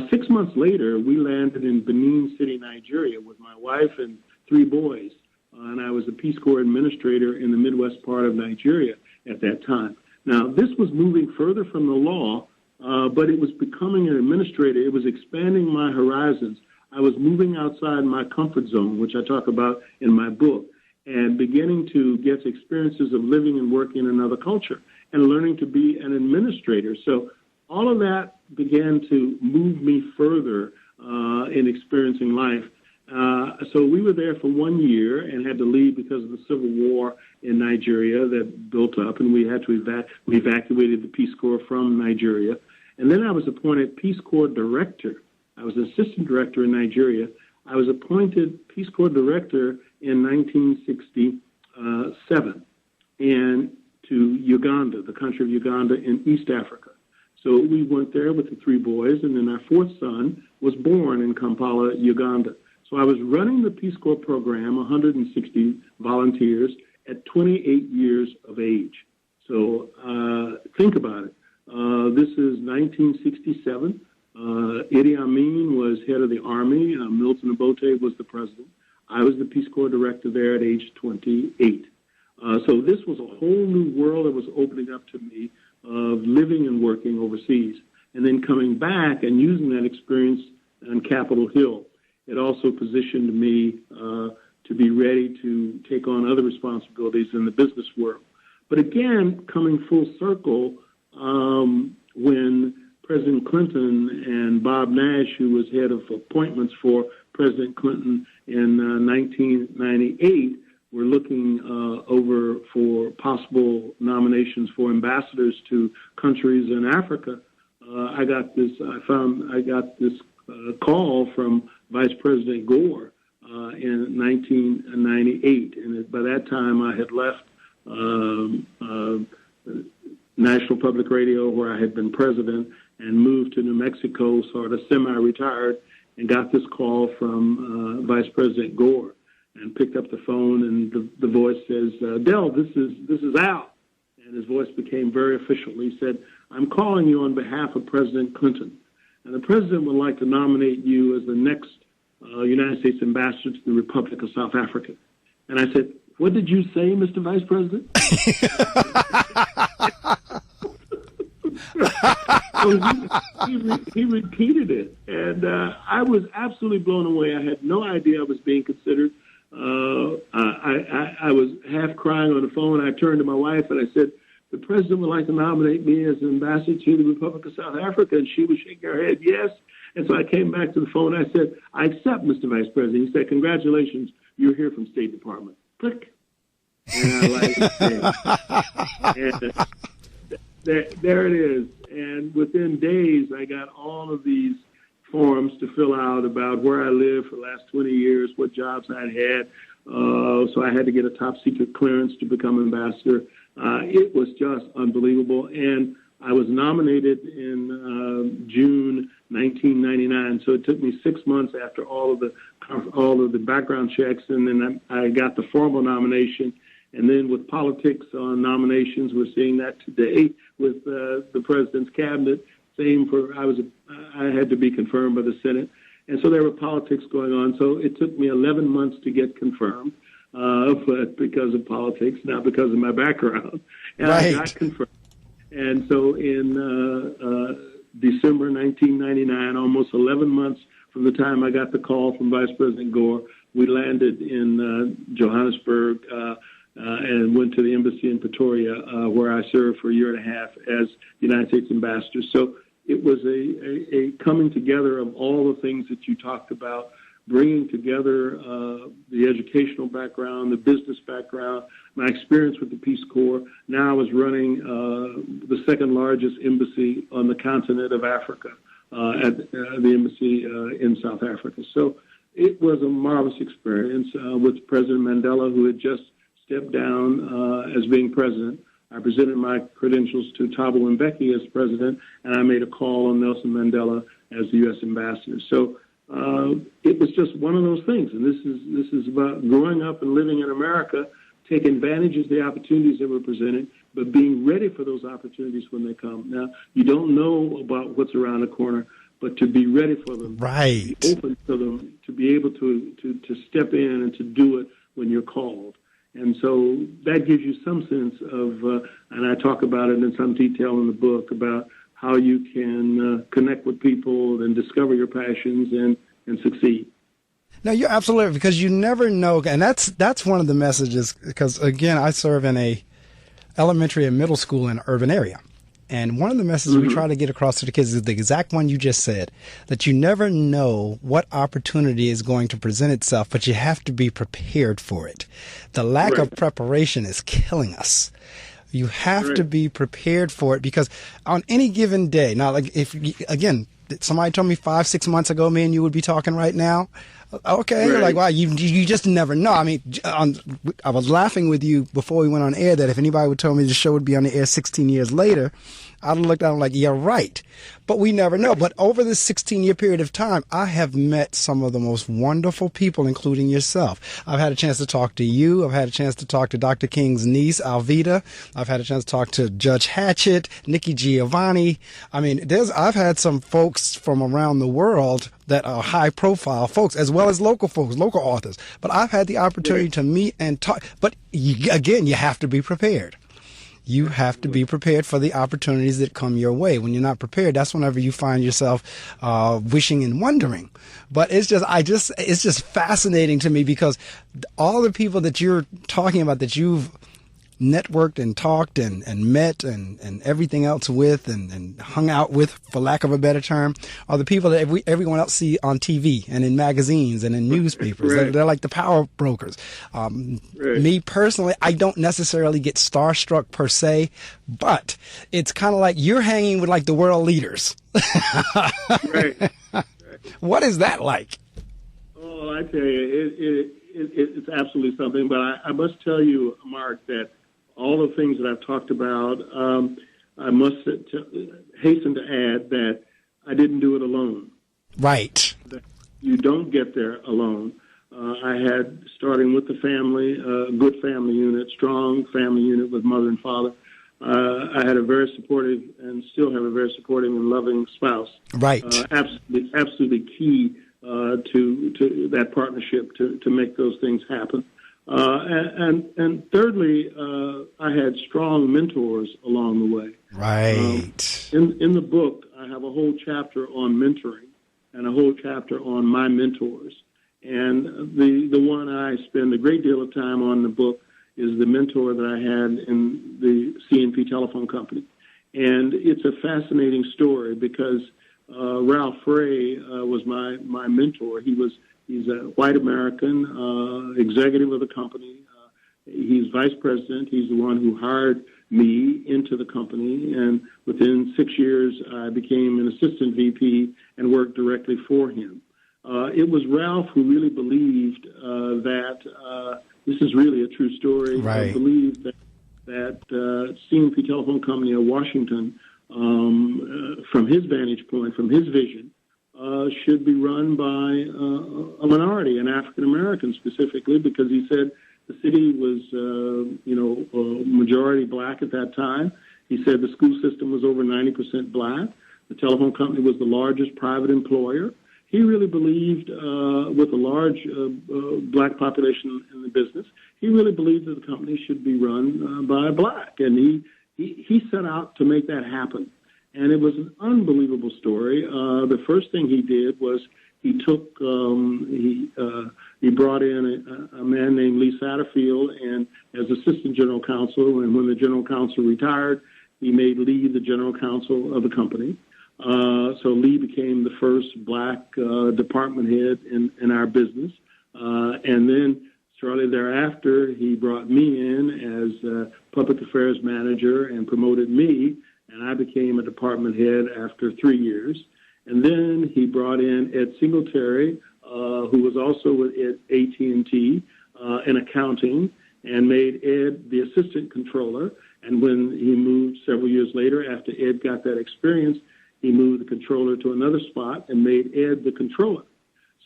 6 months later, we landed in Benin City, Nigeria, with my wife and 3 boys. And I was a Peace Corps administrator in the Midwest part of Nigeria at that time. Now, this was moving further from the law, but it was becoming an administrator. It was expanding my horizons. I was moving outside my comfort zone, which I talk about in my book, and beginning to get experiences of living and working in another culture and learning to be an administrator. So all of that began to move me further in experiencing life. So we were there for 1 year and had to leave because of the civil war in Nigeria that built up, and we had to we evacuated the Peace Corps from Nigeria. And then I was appointed Peace Corps director. I was assistant director in Nigeria. I was appointed Peace Corps director in 1967 and to Uganda, the country of Uganda in East Africa. So we went there with the 3 boys, and then our 4th son was born in Kampala, Uganda. So I was running the Peace Corps program, 160 volunteers, at 28 years of age. So think about it. This is 1967. Idi Amin was head of the army. Milton Obote was the president. I was the Peace Corps director there at age 28. So this was a whole new world that was opening up to me of living and working overseas, and then coming back and using that experience on Capitol Hill. It also positioned me to be ready to take on other responsibilities in the business world. But again, coming full circle, when President Clinton and Bob Nash, who was head of appointments for President Clinton in 1998, were looking over for possible nominations for ambassadors to countries in Africa. I got this call from Vice President Gore in 1998, and by that time I had left National Public Radio, where I had been president, and moved to New Mexico, sort of semi-retired, and got this call from Vice President Gore, and picked up the phone, and the voice says, "Del, this is Al," and his voice became very official. He said, "I'm calling you on behalf of President Clinton, and the president would like to nominate you as the next United States ambassador to the Republic of South Africa." And I said, "What did you say, Mr. Vice President?" he repeated it, and I was absolutely blown away. I had no idea I was being considered. I was half crying on the phone. I turned to my wife and I said, "The president would like to nominate me as ambassador to the Republic of South Africa," and she was shaking her head yes. And so I came back to the phone. And I said, "I accept, Mr. Vice President." He said, "Congratulations, you're here from State Department." Click. And I like it. And there it is. And within days, I got all of these forms to fill out about where I lived for the last 20 years, what jobs I'd had. So I had to get a top secret clearance to become ambassador. It was just unbelievable. And I was nominated in June 1999. So it took me 6 months after all of the background checks, and then I got the formal nomination. And then with politics on nominations, we're seeing that today with the president's cabinet. Same for I had to be confirmed by the Senate, and so there were politics going on. So it took me 11 months to get confirmed, but because of politics, not because of my background. And right. I got confirmed. And so in December 1999, almost 11 months from the time I got the call from Vice President Gore, we landed in Johannesburg and went to the embassy in Pretoria, where I served for a year and a half as United States ambassador. So it was a coming together of all the things that you talked about, bringing together the educational background, the business background, my experience with the Peace Corps. Now I was running the second largest embassy on the continent of Africa at the embassy in South Africa. So it was a marvelous experience with President Mandela, who had just stepped down as being president. I presented my credentials to Thabo Mbeki as president, and I made a call on Nelson Mandela as the U.S. ambassador. So it was just one of those things, and this is about growing up and living in America, taking advantage of the opportunities that were presented, but being ready for those opportunities when they come. Now, you don't know about what's around the corner, but to be ready for them, right, to be open to them, to be able to step in and to do it when you're called. And so that gives you some sense of, and I talk about it in some detail in the book, about how you can connect with people and discover your passions and succeed. No, you're absolutely right, because you never know. And that's one of the messages, because, again, I serve in a elementary and middle school in an urban area. And one of the messages we try to get across to the kids is the exact one you just said, that you never know what opportunity is going to present itself, but you have to be prepared for it. The lack of preparation is killing us. You have to be prepared for it, because on any given day, now, like if, again, somebody told me 5-6 months ago, me and you would be talking right now. Okay, like, wow, you just never know. I mean, I was laughing with you before we went on air that if anybody would tell me the show would be on the air 16 years later, I'd have looked at it like, yeah, right. But we never know. But over this 16-year period of time, I have met some of the most wonderful people, including yourself. I've had a chance to talk to you. I've had a chance to talk to Dr. King's niece, Alvita. I've had a chance to talk to Judge Hatchett, Nikki Giovanni. I mean, I've had some folks from around the world that are high-profile folks, as well as local folks, local authors. But I've had the opportunity to meet and talk. But again, you have to be prepared. You have to be prepared for the opportunities that come your way. When you're not prepared, that's whenever you find yourself wishing and wondering. But it's just fascinating to me, because all the people that you're talking about, that you've networked and talked and met and everything else with and hung out with, for lack of a better term, are the people that everyone else see on TV and in magazines and in newspapers. They're like the power brokers. Me personally, I don't necessarily get starstruck per se, but it's kind of like you're hanging with like the world leaders. What is that like? Oh, I tell you, it's absolutely something. But I must tell you, Mark, that all the things that I've talked about, I must hasten to add that I didn't do it alone. Right. You don't get there alone. I had, starting with the family, a good family unit, strong family unit with mother and father. I had a very supportive, and still have a very supportive and loving spouse. Right. Absolutely key to that partnership to make those things happen. And thirdly, I had strong mentors along the way. Right. In the book, I have a whole chapter on mentoring and a whole chapter on my mentors. And the one I spend a great deal of time on in the book is the mentor that I had in the C&P telephone company. And it's a fascinating story because Ralph Frey was my mentor. He's a white American executive of the company. He's vice president. He's the one who hired me into the company. And within 6 years, I became an assistant VP and worked directly for him. It was Ralph who really believed that this is really a true story. Right. I believe that C&P Telephone Company of Washington, from his vantage point, from his vision, should be run by a minority, an African American specifically, because he said the city was, majority black at that time. He said the school system was over 90% black. The telephone company was the largest private employer. He really believed, with a large black population in the business, he really believed that the company should be run by a black, and he set out to make that happen. And it was an unbelievable story. The first thing he did was he took he brought in a man named Lee Satterfield and as assistant general counsel. And when the general counsel retired, he made Lee the general counsel of the company. So Lee became the first black department head in our business. And then shortly thereafter, he brought me in as public affairs manager and promoted me. And I became a department head after 3 years. And then he brought in Ed Singletary, who was also with AT&T in accounting, and made Ed the assistant controller. And when he moved several years later, after Ed got that experience, he moved the controller to another spot and made Ed the controller.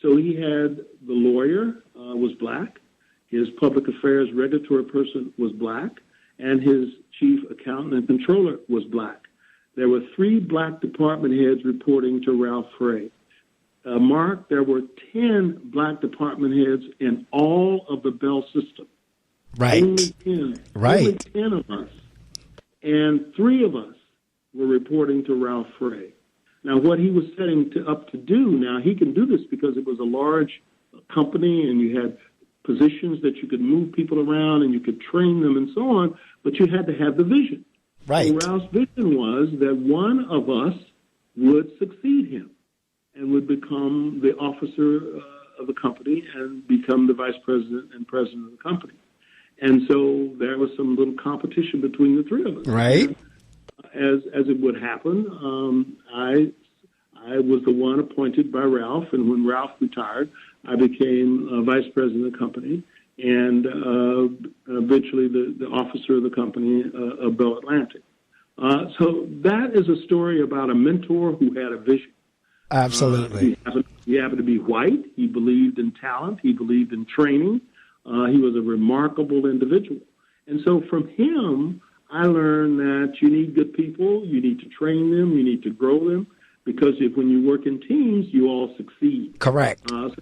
So he had the lawyer was black, his public affairs regulatory person was black, and his chief accountant and controller was black. There were 3 black department heads reporting to Ralph Frey. Mark, there were 10 black department heads in all of the Bell system. Right. Only 10. Right. Only 10 of us. And 3 of us were reporting to Ralph Frey. Now, what he was setting up to do, now he can do this because it was a large company and you had positions that you could move people around and you could train them and so on, but you had to have the vision. Right. So Ralph's vision was that one of us would succeed him and would become the officer of the company and become the vice president and president of the company. And so there was some little competition between the 3 of us. Right. As it would happen, I was the one appointed by Ralph, and when Ralph retired, I became vice president of the company and eventually the officer of the company of Bell Atlantic. So that is a story about a mentor who had a vision. Absolutely. He happened to be white. He believed in talent. He believed in training. He was a remarkable individual. And so from him, I learned that you need good people, you need to train them, you need to grow them, because when you work in teams, you all succeed. Correct. So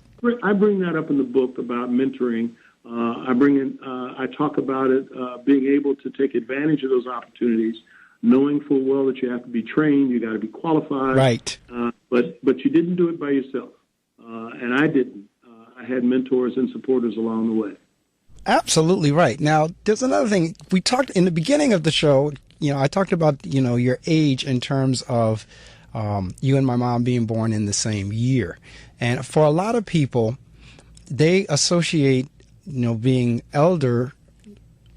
I bring that up in the book about mentoring. I talk about it, being able to take advantage of those opportunities, knowing full well that you have to be trained, you got to be qualified. Right. But you didn't do it by yourself, and I didn't. I had mentors and supporters along the way. Absolutely right. Now, there's another thing. We talked in the beginning of the show, I talked about, your age in terms of you and my mom being born in the same year. And for a lot of people, they associate, being elder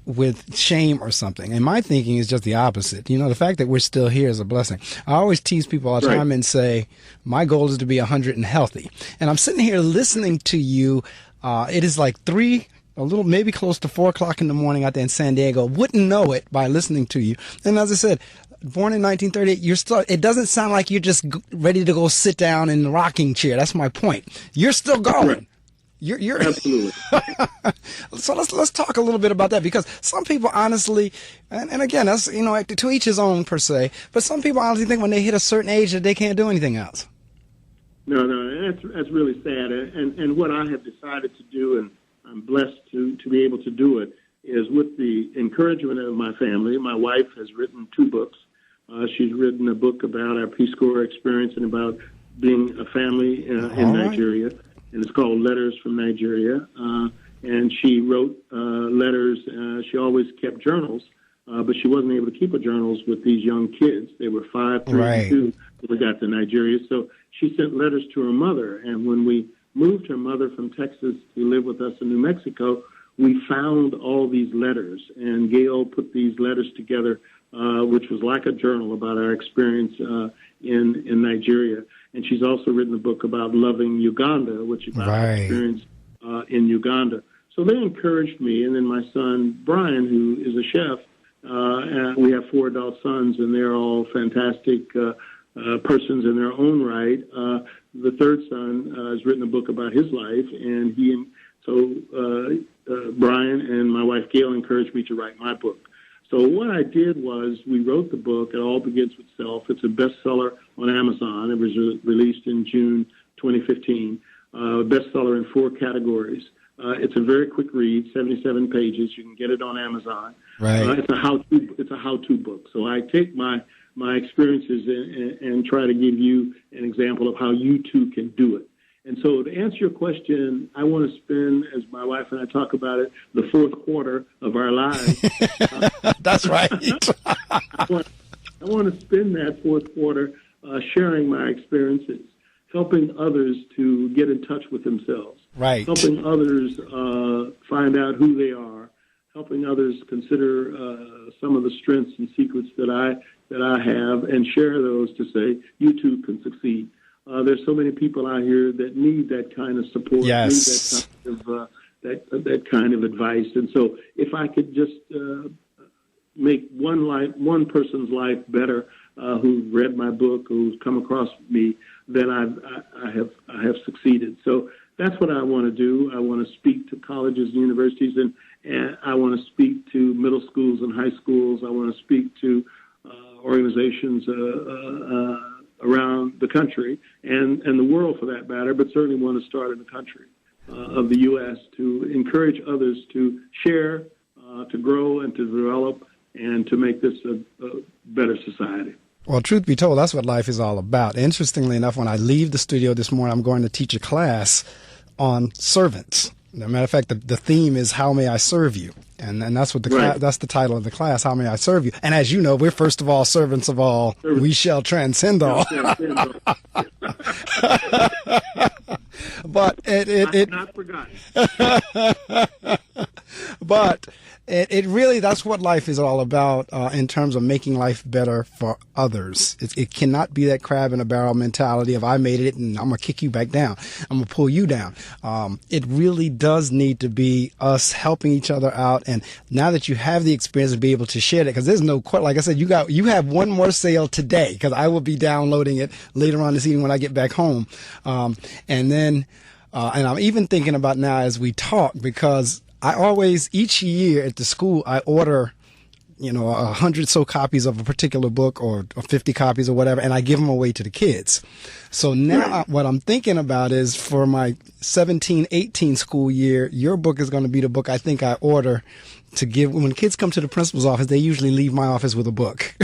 with shame or something. And my thinking is just the opposite. The fact that we're still here is a blessing. I always tease people all the time and say, my goal is to be 100 and healthy. And I'm sitting here listening to you. It is like 3, a little, maybe close to 4 o'clock in the morning out there in San Diego. Wouldn't know it by listening to you. And as I said, born in 1938, it doesn't sound like you're just ready to go sit down in the rocking chair. That's my point. You're still going. You're Absolutely. So let's talk a little bit about that, because some people honestly, and again, that's, to each his own per se, but some people honestly think when they hit a certain age that they can't do anything else. No, that's really sad. And what I have decided to do, I'm blessed to be able to do it, is with the encouragement of my family. My wife has written 2 books. She's written a book about our Peace Corps experience and about being a family in Nigeria, and it's called Letters from Nigeria. And she wrote letters. She always kept journals, but she wasn't able to keep her journals with these young kids. They were 5, 3, and 2 when we got to Nigeria. So she sent letters to her mother. And when we moved her mother from Texas to live with us in New Mexico, we found all these letters. And Gail put these letters together, which was like a journal about our experience in Nigeria. And she's also written a book about loving Uganda, which is our experience in Uganda. So they encouraged me. And then my son, Brian, who is a chef, and we have 4 adult sons, and they're all fantastic persons in their own right. The third son has written a book about his life, and Brian and my wife Gail encouraged me to write my book. So what I did was we wrote the book. It All Begins with Self. It's a bestseller on Amazon. It was released in June 2015. Bestseller in 4 categories. It's a very quick read, 77 pages. You can get it on Amazon. It's a how-to book. So I take my experiences and try to give you an example of how you too can do it. And so to answer your question, I want to spend, as my wife and I talk about it, the 4th quarter of our lives. That's right. I want to spend that 4th quarter sharing my experiences, helping others to get in touch with themselves, helping others find out who they are, helping others consider some of the strengths and secrets that I have, and share those to say, you too can succeed. There's so many people out here that need that kind of support, need that kind of advice. And so if I could just make one person's life better who read my book, who's come across me, then I have succeeded. So that's what I want to do. I want to speak to colleges and universities, and I want to speak to middle schools and high schools. I want to speak to organizations around the country and the world for that matter, but certainly want to start in the country of the U.S. to encourage others to share, to grow and to develop, and to make this a better society. Well, truth be told, that's what life is all about. Interestingly enough, when I leave the studio this morning, I'm going to teach a class on servants. As a matter of fact, the theme is "How May I Serve You?" And that's what that's the title of the class, "How May I Serve You?" And as you know, we're first of all servants of all. We shall transcend all. But it not forgotten. But it really, that's what life is all about in terms of making life better for others. It cannot be that crab in a barrel mentality of I made it and I'm going to kick you back down. I'm going to pull you down. It really does need to be us helping each other out. And now that you have the experience to be able to share it, because there's no, like I said, you have one more sale today, because I will be downloading it later on this evening when I get back home. And then, and I'm even thinking about now as we talk, because I always, each year at the school, I order, 100 so copies of a particular book or 50 copies or whatever, and I give them away to the kids. So now what I'm thinking about is for my 17-18 school year, your book is going to be the book I think I order to give. When kids come to the principal's office, they usually leave my office with a book.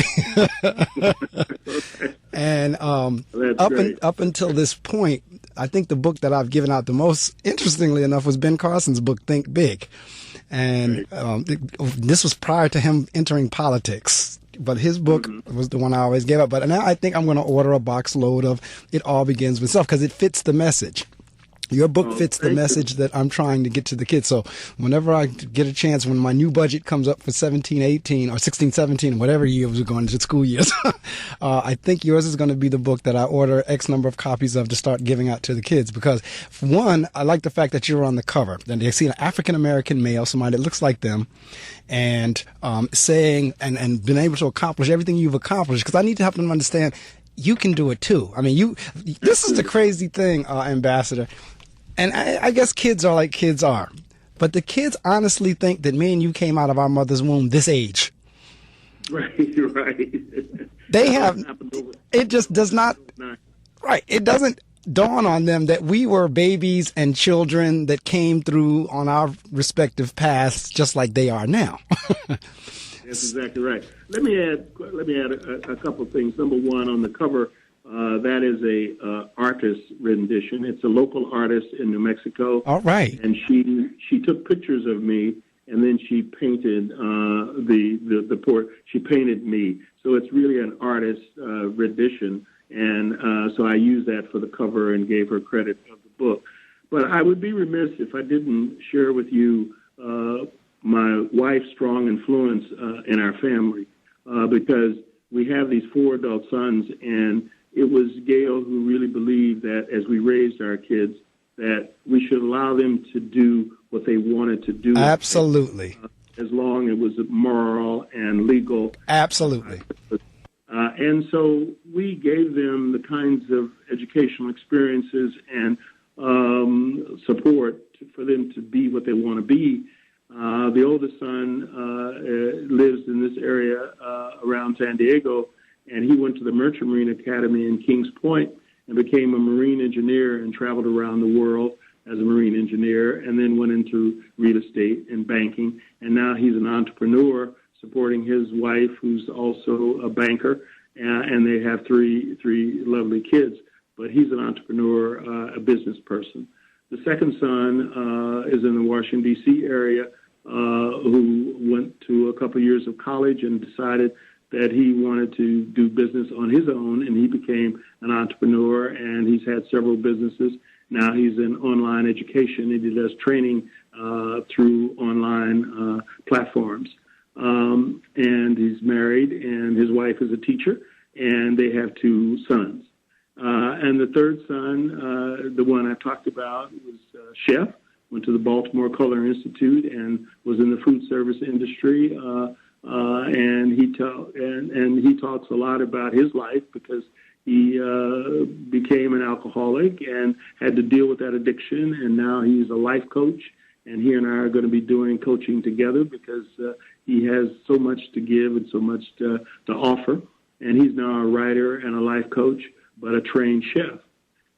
And up until this point, I think the book that I've given out the most, interestingly enough, was Ben Carson's book, Think Big. And this was prior to him entering politics. But his book was the one I always gave up. But now I think I'm going to order a box load of It All Begins With Self, because it fits the message. Your book fits the message that I'm trying to get to the kids. So whenever I get a chance, when my new budget comes up for 17-18 or 16-17, whatever year we're going to school years, I think yours is going to be the book that I order X number of copies of to start giving out to the kids. Because, one, I like the fact that you're on the cover. And they see an African-American male, somebody that looks like them, and saying and been able to accomplish everything you've accomplished. Because I need to help them understand you can do it too. I mean, this is the crazy thing, Ambassador. And I guess kids are like kids are. But the kids honestly think that me and you came out of our mother's womb this age. Right. They have, it just does not, right. It doesn't, dawn on them that we were babies and children that came through on our respective paths just like they are now. That's exactly right. Let me add a couple of things. Number one, on the cover, that is a artist rendition. It's a local artist in New Mexico. All right. And she took pictures of me, and then she painted the port. She painted me. So it's really an artist rendition. And so I used that for the cover and gave her credit of the book. But I would be remiss if I didn't share with you my wife's strong influence in our family, because we have these 4 adult sons, and it was Gail who really believed that as we raised our kids, that we should allow them to do what they wanted to do. Absolutely. As long as it was moral and legal. Absolutely. And so we gave them the kinds of educational experiences and support for them to be what they want to be. The oldest son lives in this area around San Diego, and he went to the Merchant Marine Academy in Kings Point and became a marine engineer and traveled around the world as a marine engineer, and then went into real estate and banking. And now he's an entrepreneur supporting his wife, who's also a banker, and they have three lovely kids. But he's an entrepreneur, a business person. The second son is in the Washington, D.C. area, who went to a couple of years of college and decided that he wanted to do business on his own, and he became an entrepreneur, and he's had several businesses. Now he's in online education, and he does training through online platforms. And he's married, and his wife is a teacher, and they have 2 sons. And the third son, the one I talked about, was a chef, went to the Baltimore Culinary Institute and was in the food service industry. And he talks a lot about his life because he became an alcoholic and had to deal with that addiction. And now he's a life coach. And he and I are going to be doing coaching together because he has so much to give and so much to offer. And he's now a writer and a life coach, but a trained chef.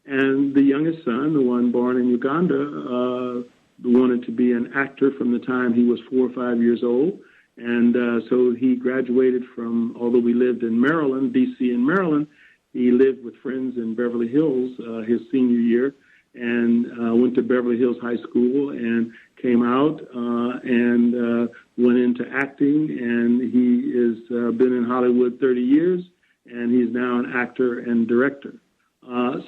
And the youngest son, the one born in Uganda, wanted to be an actor from the time he was 4 or 5 years old. And so he graduated from, although we lived in Maryland, D.C. and Maryland, he lived with friends in Beverly Hills his senior year, and went to Beverly Hills High School and came out and went into acting. And he has been in Hollywood 30 years, and he's now an actor and director.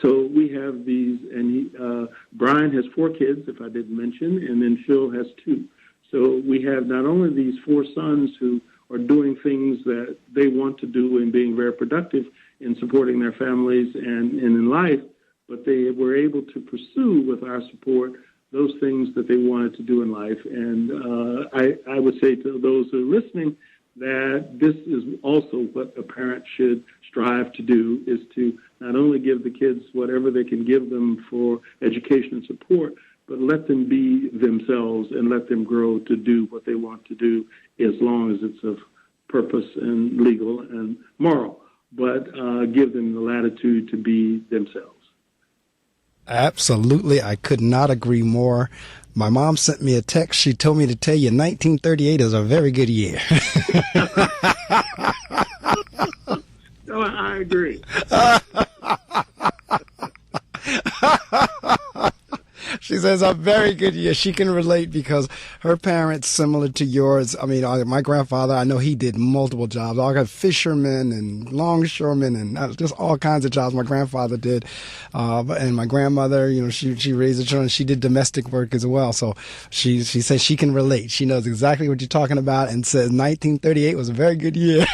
So we have these, and Brian has 4 kids, if I didn't mention, and then Phil has 2. So we have not only these 4 sons who are doing things that they want to do and being very productive in supporting their families and in life, but they were able to pursue with our support those things that they wanted to do in life. And I would say to those who are listening that this is also what a parent should strive to do, is to not only give the kids whatever they can give them for education and support, but let them be themselves and let them grow to do what they want to do, as long as it's of purpose and legal and moral, but give them the latitude to be themselves. Absolutely. I could not agree more. My mom sent me a text. She told me to tell you 1938 is a very good year. Oh, I agree. She says a very good year. She can relate because her parents, similar to yours. I mean, my grandfather, I know he did multiple jobs. I got fishermen and longshoremen and just all kinds of jobs my grandfather did. And my grandmother, she raised the children. She did domestic work as well. So she says she can relate. She knows exactly what you're talking about and says 1938 was a very good year.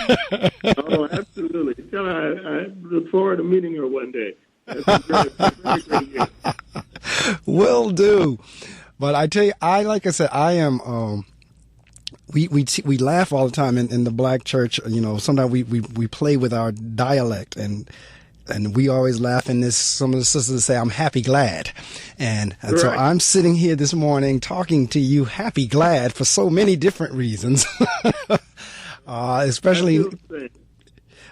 Oh, absolutely. Tell her I look forward to meeting her one day. That's a very great year. Will do. But I tell you, like I said, I am, we laugh all the time in the black church. Sometimes we play with our dialect and we always laugh in this. Some of the sisters say, I'm happy glad. And right. So I'm sitting here this morning talking to you happy glad for so many different reasons. Especially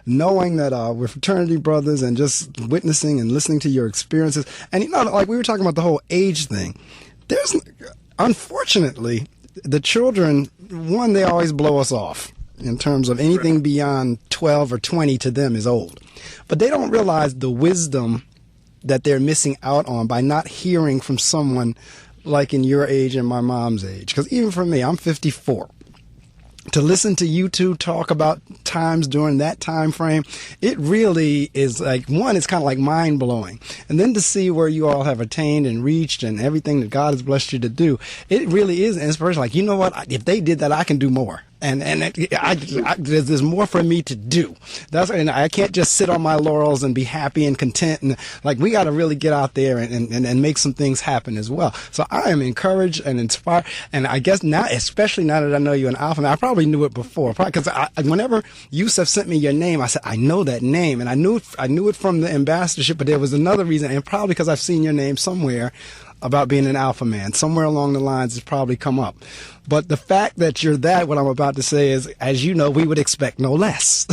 knowing that we're fraternity brothers and just witnessing and listening to your experiences. And, like we were talking about the whole age thing, unfortunately, the children, they always blow us off in terms of anything beyond 12 or 20 to them is old. But they don't realize the wisdom that they're missing out on by not hearing from someone like in your age and my mom's age. Because even for me, I'm 54. To listen to you two talk about times during that time frame, it really is like, one, it's kind of like mind blowing. And then to see where you all have attained and reached and everything that God has blessed you to do, it really is an inspiration. Like, you know what? If they did that, I can do more. And there's more for me to do. And I can't just sit on my laurels and be happy and content. And like, we got to really get out there and make some things happen as well. So I am encouraged and inspired. And I guess now, especially now that I know you're an alpha man, I probably knew it before. Because whenever Yusuf sent me your name, I said, I know that name. And I knew it from the ambassadorship, but there was another reason. And probably because I've seen your name somewhere about being an alpha man. Somewhere along the lines it's probably come up. But the fact that you're that, what I'm about to say is, as you know, we would expect no less.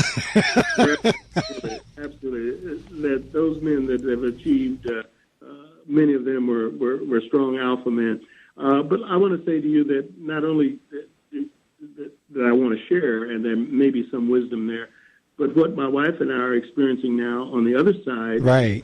Absolutely. That those men that have achieved, many of them were strong alpha men. But I want to say to you that not only that I want to share, and there may be some wisdom there, but what my wife and I are experiencing now on the other side. Right.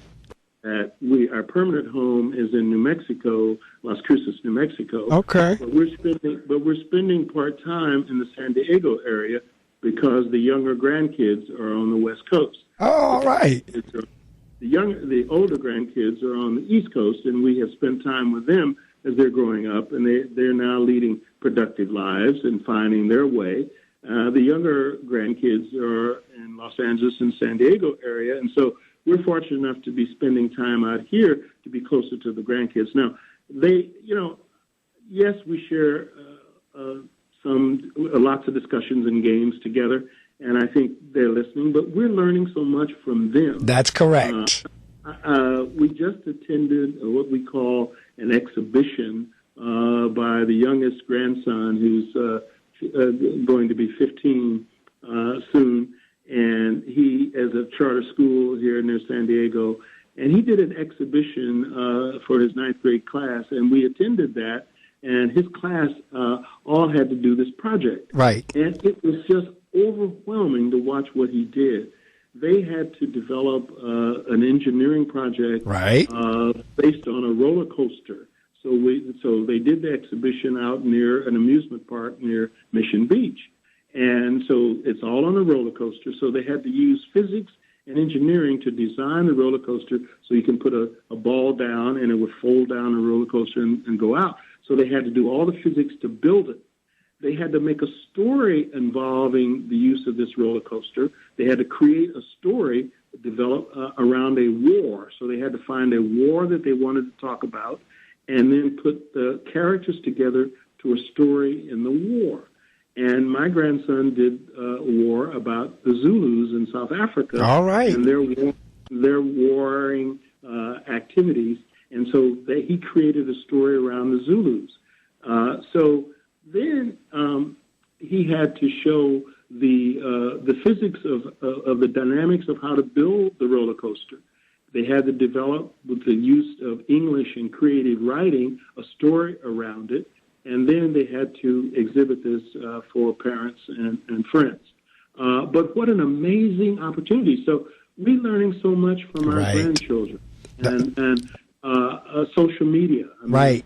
That our permanent home is in New Mexico, Las Cruces, New Mexico. Okay. But we're spending part time in the San Diego area because the younger grandkids are on the West Coast. Oh, all right. The older grandkids are on the East Coast, and we have spent time with them as they're growing up, and they're now leading productive lives and finding their way. The younger grandkids are in Los Angeles and San Diego area, and so we're fortunate enough to be spending time out here to be closer to the grandkids. Now, yes, we share lots of discussions and games together, and I think they're listening, but we're learning so much from them. That's correct. We just attended what we call an exhibition by the youngest grandson, who's going to be 15 soon. And he is a charter school here near San Diego, and he did an exhibition for his 9th grade class, and we attended that, and his class all had to do this project. Right. And it was just overwhelming to watch what he did. They had to develop an engineering project based on a roller coaster. So they did the exhibition out near an amusement park near Mission Beach. And so it's all on a roller coaster. So they had to use physics and engineering to design the roller coaster so you can put a ball down and it would fold down the roller coaster and go out. So they had to do all the physics to build it. They had to make a story involving the use of this roller coaster. They had to create a story develop around a war. So they had to find a war that they wanted to talk about and then put the characters together to a story in the war. And my grandson did a war about the Zulus in South Africa. All right. And their warring activities. And so he created a story around the Zulus. So then he had to show the physics of the dynamics of how to build the roller coaster. They had to develop, with the use of English and creative writing, a story around it. And then they had to exhibit this for parents and friends. But what an amazing opportunity. So we're learning so much from our grandchildren and social media. I mean,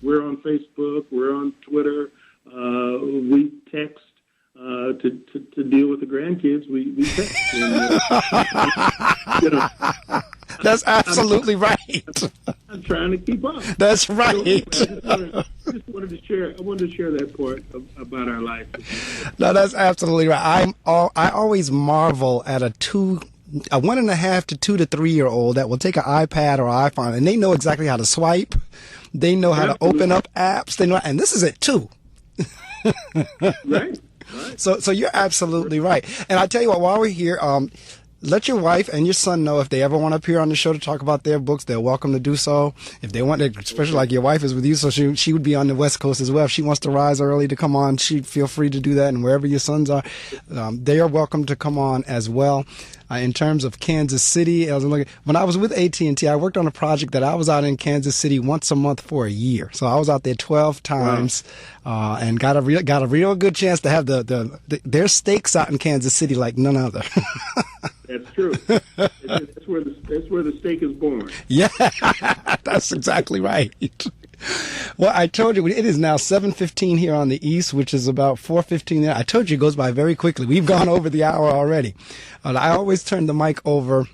we're on Facebook, we're on Twitter, we text to deal with the grandkids. We text. And, that's absolutely right. I'm trying to keep up. That's right. So I wanted to share that part about our life. No, that's absolutely right. I always marvel at a 1.5 to 2 to 3 year old that will take an iPad or iPhone and they know exactly how to swipe. They know how to open up apps. They know, and this is it too. Right. So you're absolutely right. And I tell you what, while we're here, let your wife and your son know if they ever want to appear on the show to talk about their books, they're welcome to do so. If they want to, especially like your wife is with you, so she would be on the West Coast as well. If she wants to rise early to come on, she'd feel free to do that. And wherever your sons are, they are welcome to come on as well. In terms of Kansas City, when I was with AT&T, I worked on a project that I was out in Kansas City once a month for a year. So I was out there 12 times, and got a real good chance to have their steaks out in Kansas City like none other. That's true. That's where the steak is born. Yeah, that's exactly right. Well, I told you, it is now 7:15 here on the East, which is about 4:15 there. I told you it goes by very quickly. We've gone over the hour already. I always turn the mic over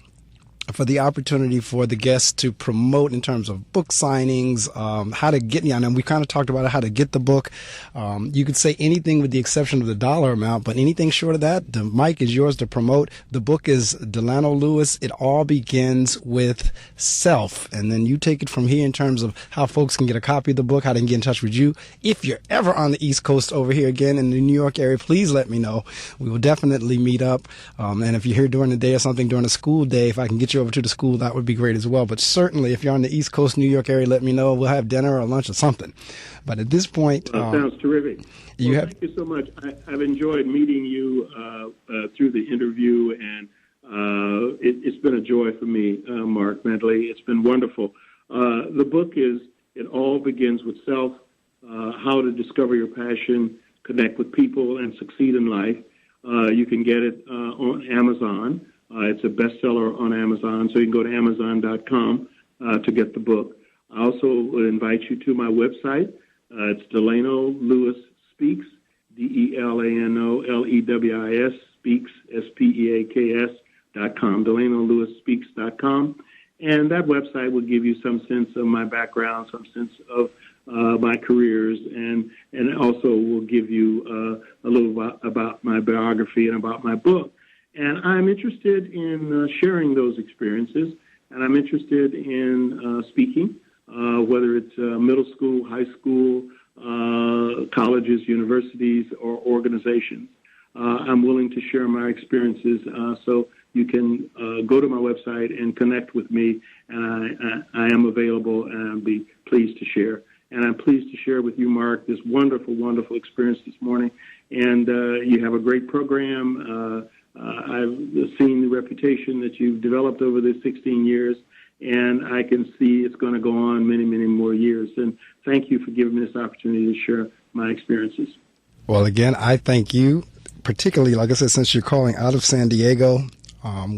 for the opportunity for the guests to promote in terms of book signings, how to get, and we kind of talked about how to get the book. You could say anything with the exception of the dollar amount, but anything short of that, the mic is yours to promote. The book is Delano Lewis. It all begins with self. And then you take it from here in terms of how folks can get a copy of the book, how they can get in touch with you. If you're ever on the East Coast over here again in the New York area, please let me know. We will definitely meet up. And if you're here during the day or something during a school day, if I can get you over to the school, that would be great as well. But certainly, if you're on the East Coast, New York area, let me know. We'll have dinner or lunch or something. But at this point, sounds terrific. Thank you so much. I've enjoyed meeting you through the interview, and it's been a joy for me, Marc Medley. It's been wonderful. The book is It All Begins with Self: How to Discover Your Passion, Connect with People, and Succeed in Life. You can get it on Amazon. It's a bestseller on Amazon, so you can go to Amazon.com to get the book. I also invite you to my website. It's Delano Lewis Speaks, DELANOLEWIS Speaks, SPEAKS.com, DelanoLewisSpeaks.com. And that website will give you some sense of my background, some sense of my careers, and also will give you a little about my biography and about my book. And I'm interested in sharing those experiences, and I'm interested in speaking, whether it's middle school, high school, colleges, universities, or organizations. I'm willing to share my experiences, so you can go to my website and connect with me, and I am available, and I'll be pleased to share. And I'm pleased to share with you, Marc, this wonderful, wonderful experience this morning. And you have a great program. I've seen the reputation that you've developed over the 16 years, and I can see it's going to go on many, many more years. And thank you for giving me this opportunity to share my experiences. Well, again, I thank you, particularly, like I said, since you're calling out of San Diego,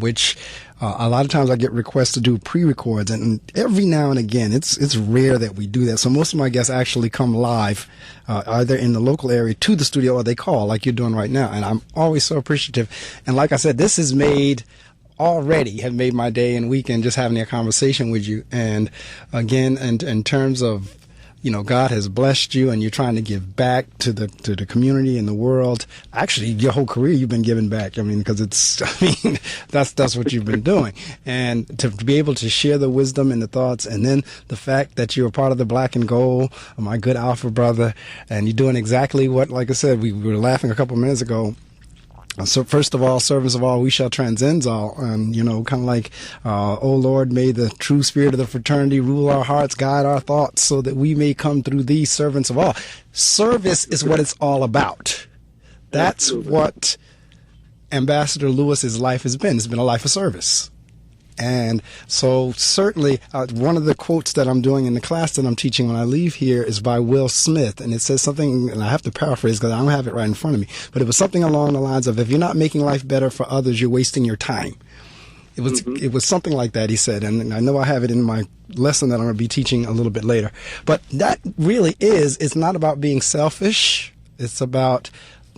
which a lot of times I get requests to do pre-records, and every now and again, it's rare that we do that. So most of my guests actually come live, either in the local area to the studio, or they call like you're doing right now. And I'm always so appreciative. And like I said, this has have made my day and weekend just having a conversation with you. And again, in terms of, God has blessed you and you're trying to give back to the community and the world. Actually, your whole career you've been giving back. Because that's what you've been doing. And to be able to share the wisdom and the thoughts, and then the fact that you're a part of the Black and Gold, my good Alpha brother, and you're doing exactly what, like I said, we were laughing a couple of minutes ago. So first of all, servants of all, we shall transcend all. And, kind of like, oh Lord, may the true spirit of the fraternity rule our hearts, guide our thoughts, so that we may come through these servants of all. Service is what it's all about. That's what Ambassador Lewis's life has been. It's been a life of service. And so certainly one of the quotes that I'm doing in the class that I'm teaching when I leave here is by Will Smith. And it says something, and I have to paraphrase because I don't have it right in front of me, but it was something along the lines of, if you're not making life better for others, you're wasting your time. It was something like that, he said. And I know I have it in my lesson that I'm going to be teaching a little bit later. But that really it's not about being selfish. It's about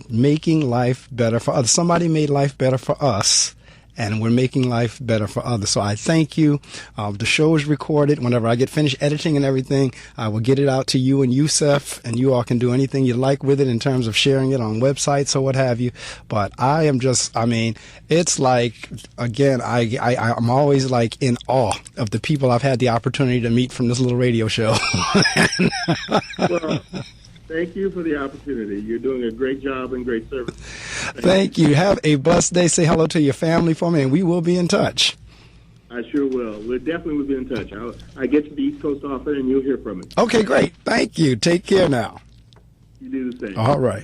making life better for others. Somebody made life better for us, and we're making life better for others. So I thank you. The show is recorded. Whenever I get finished editing and everything, I will get it out to you and Yusef, and you all can do anything you like with it in terms of sharing it on websites or what have you. But I am it's like, again, I'm always like in awe of the people I've had the opportunity to meet from this little radio show. Thank you for the opportunity. You're doing a great job and great service. Thank you. Have a blessed day. Say hello to your family for me, and we will be in touch. I sure will. We definitely will be in touch. I get to the East Coast often, and you'll hear from me. Okay, great. Thank you. Take care now. You do the same. All right.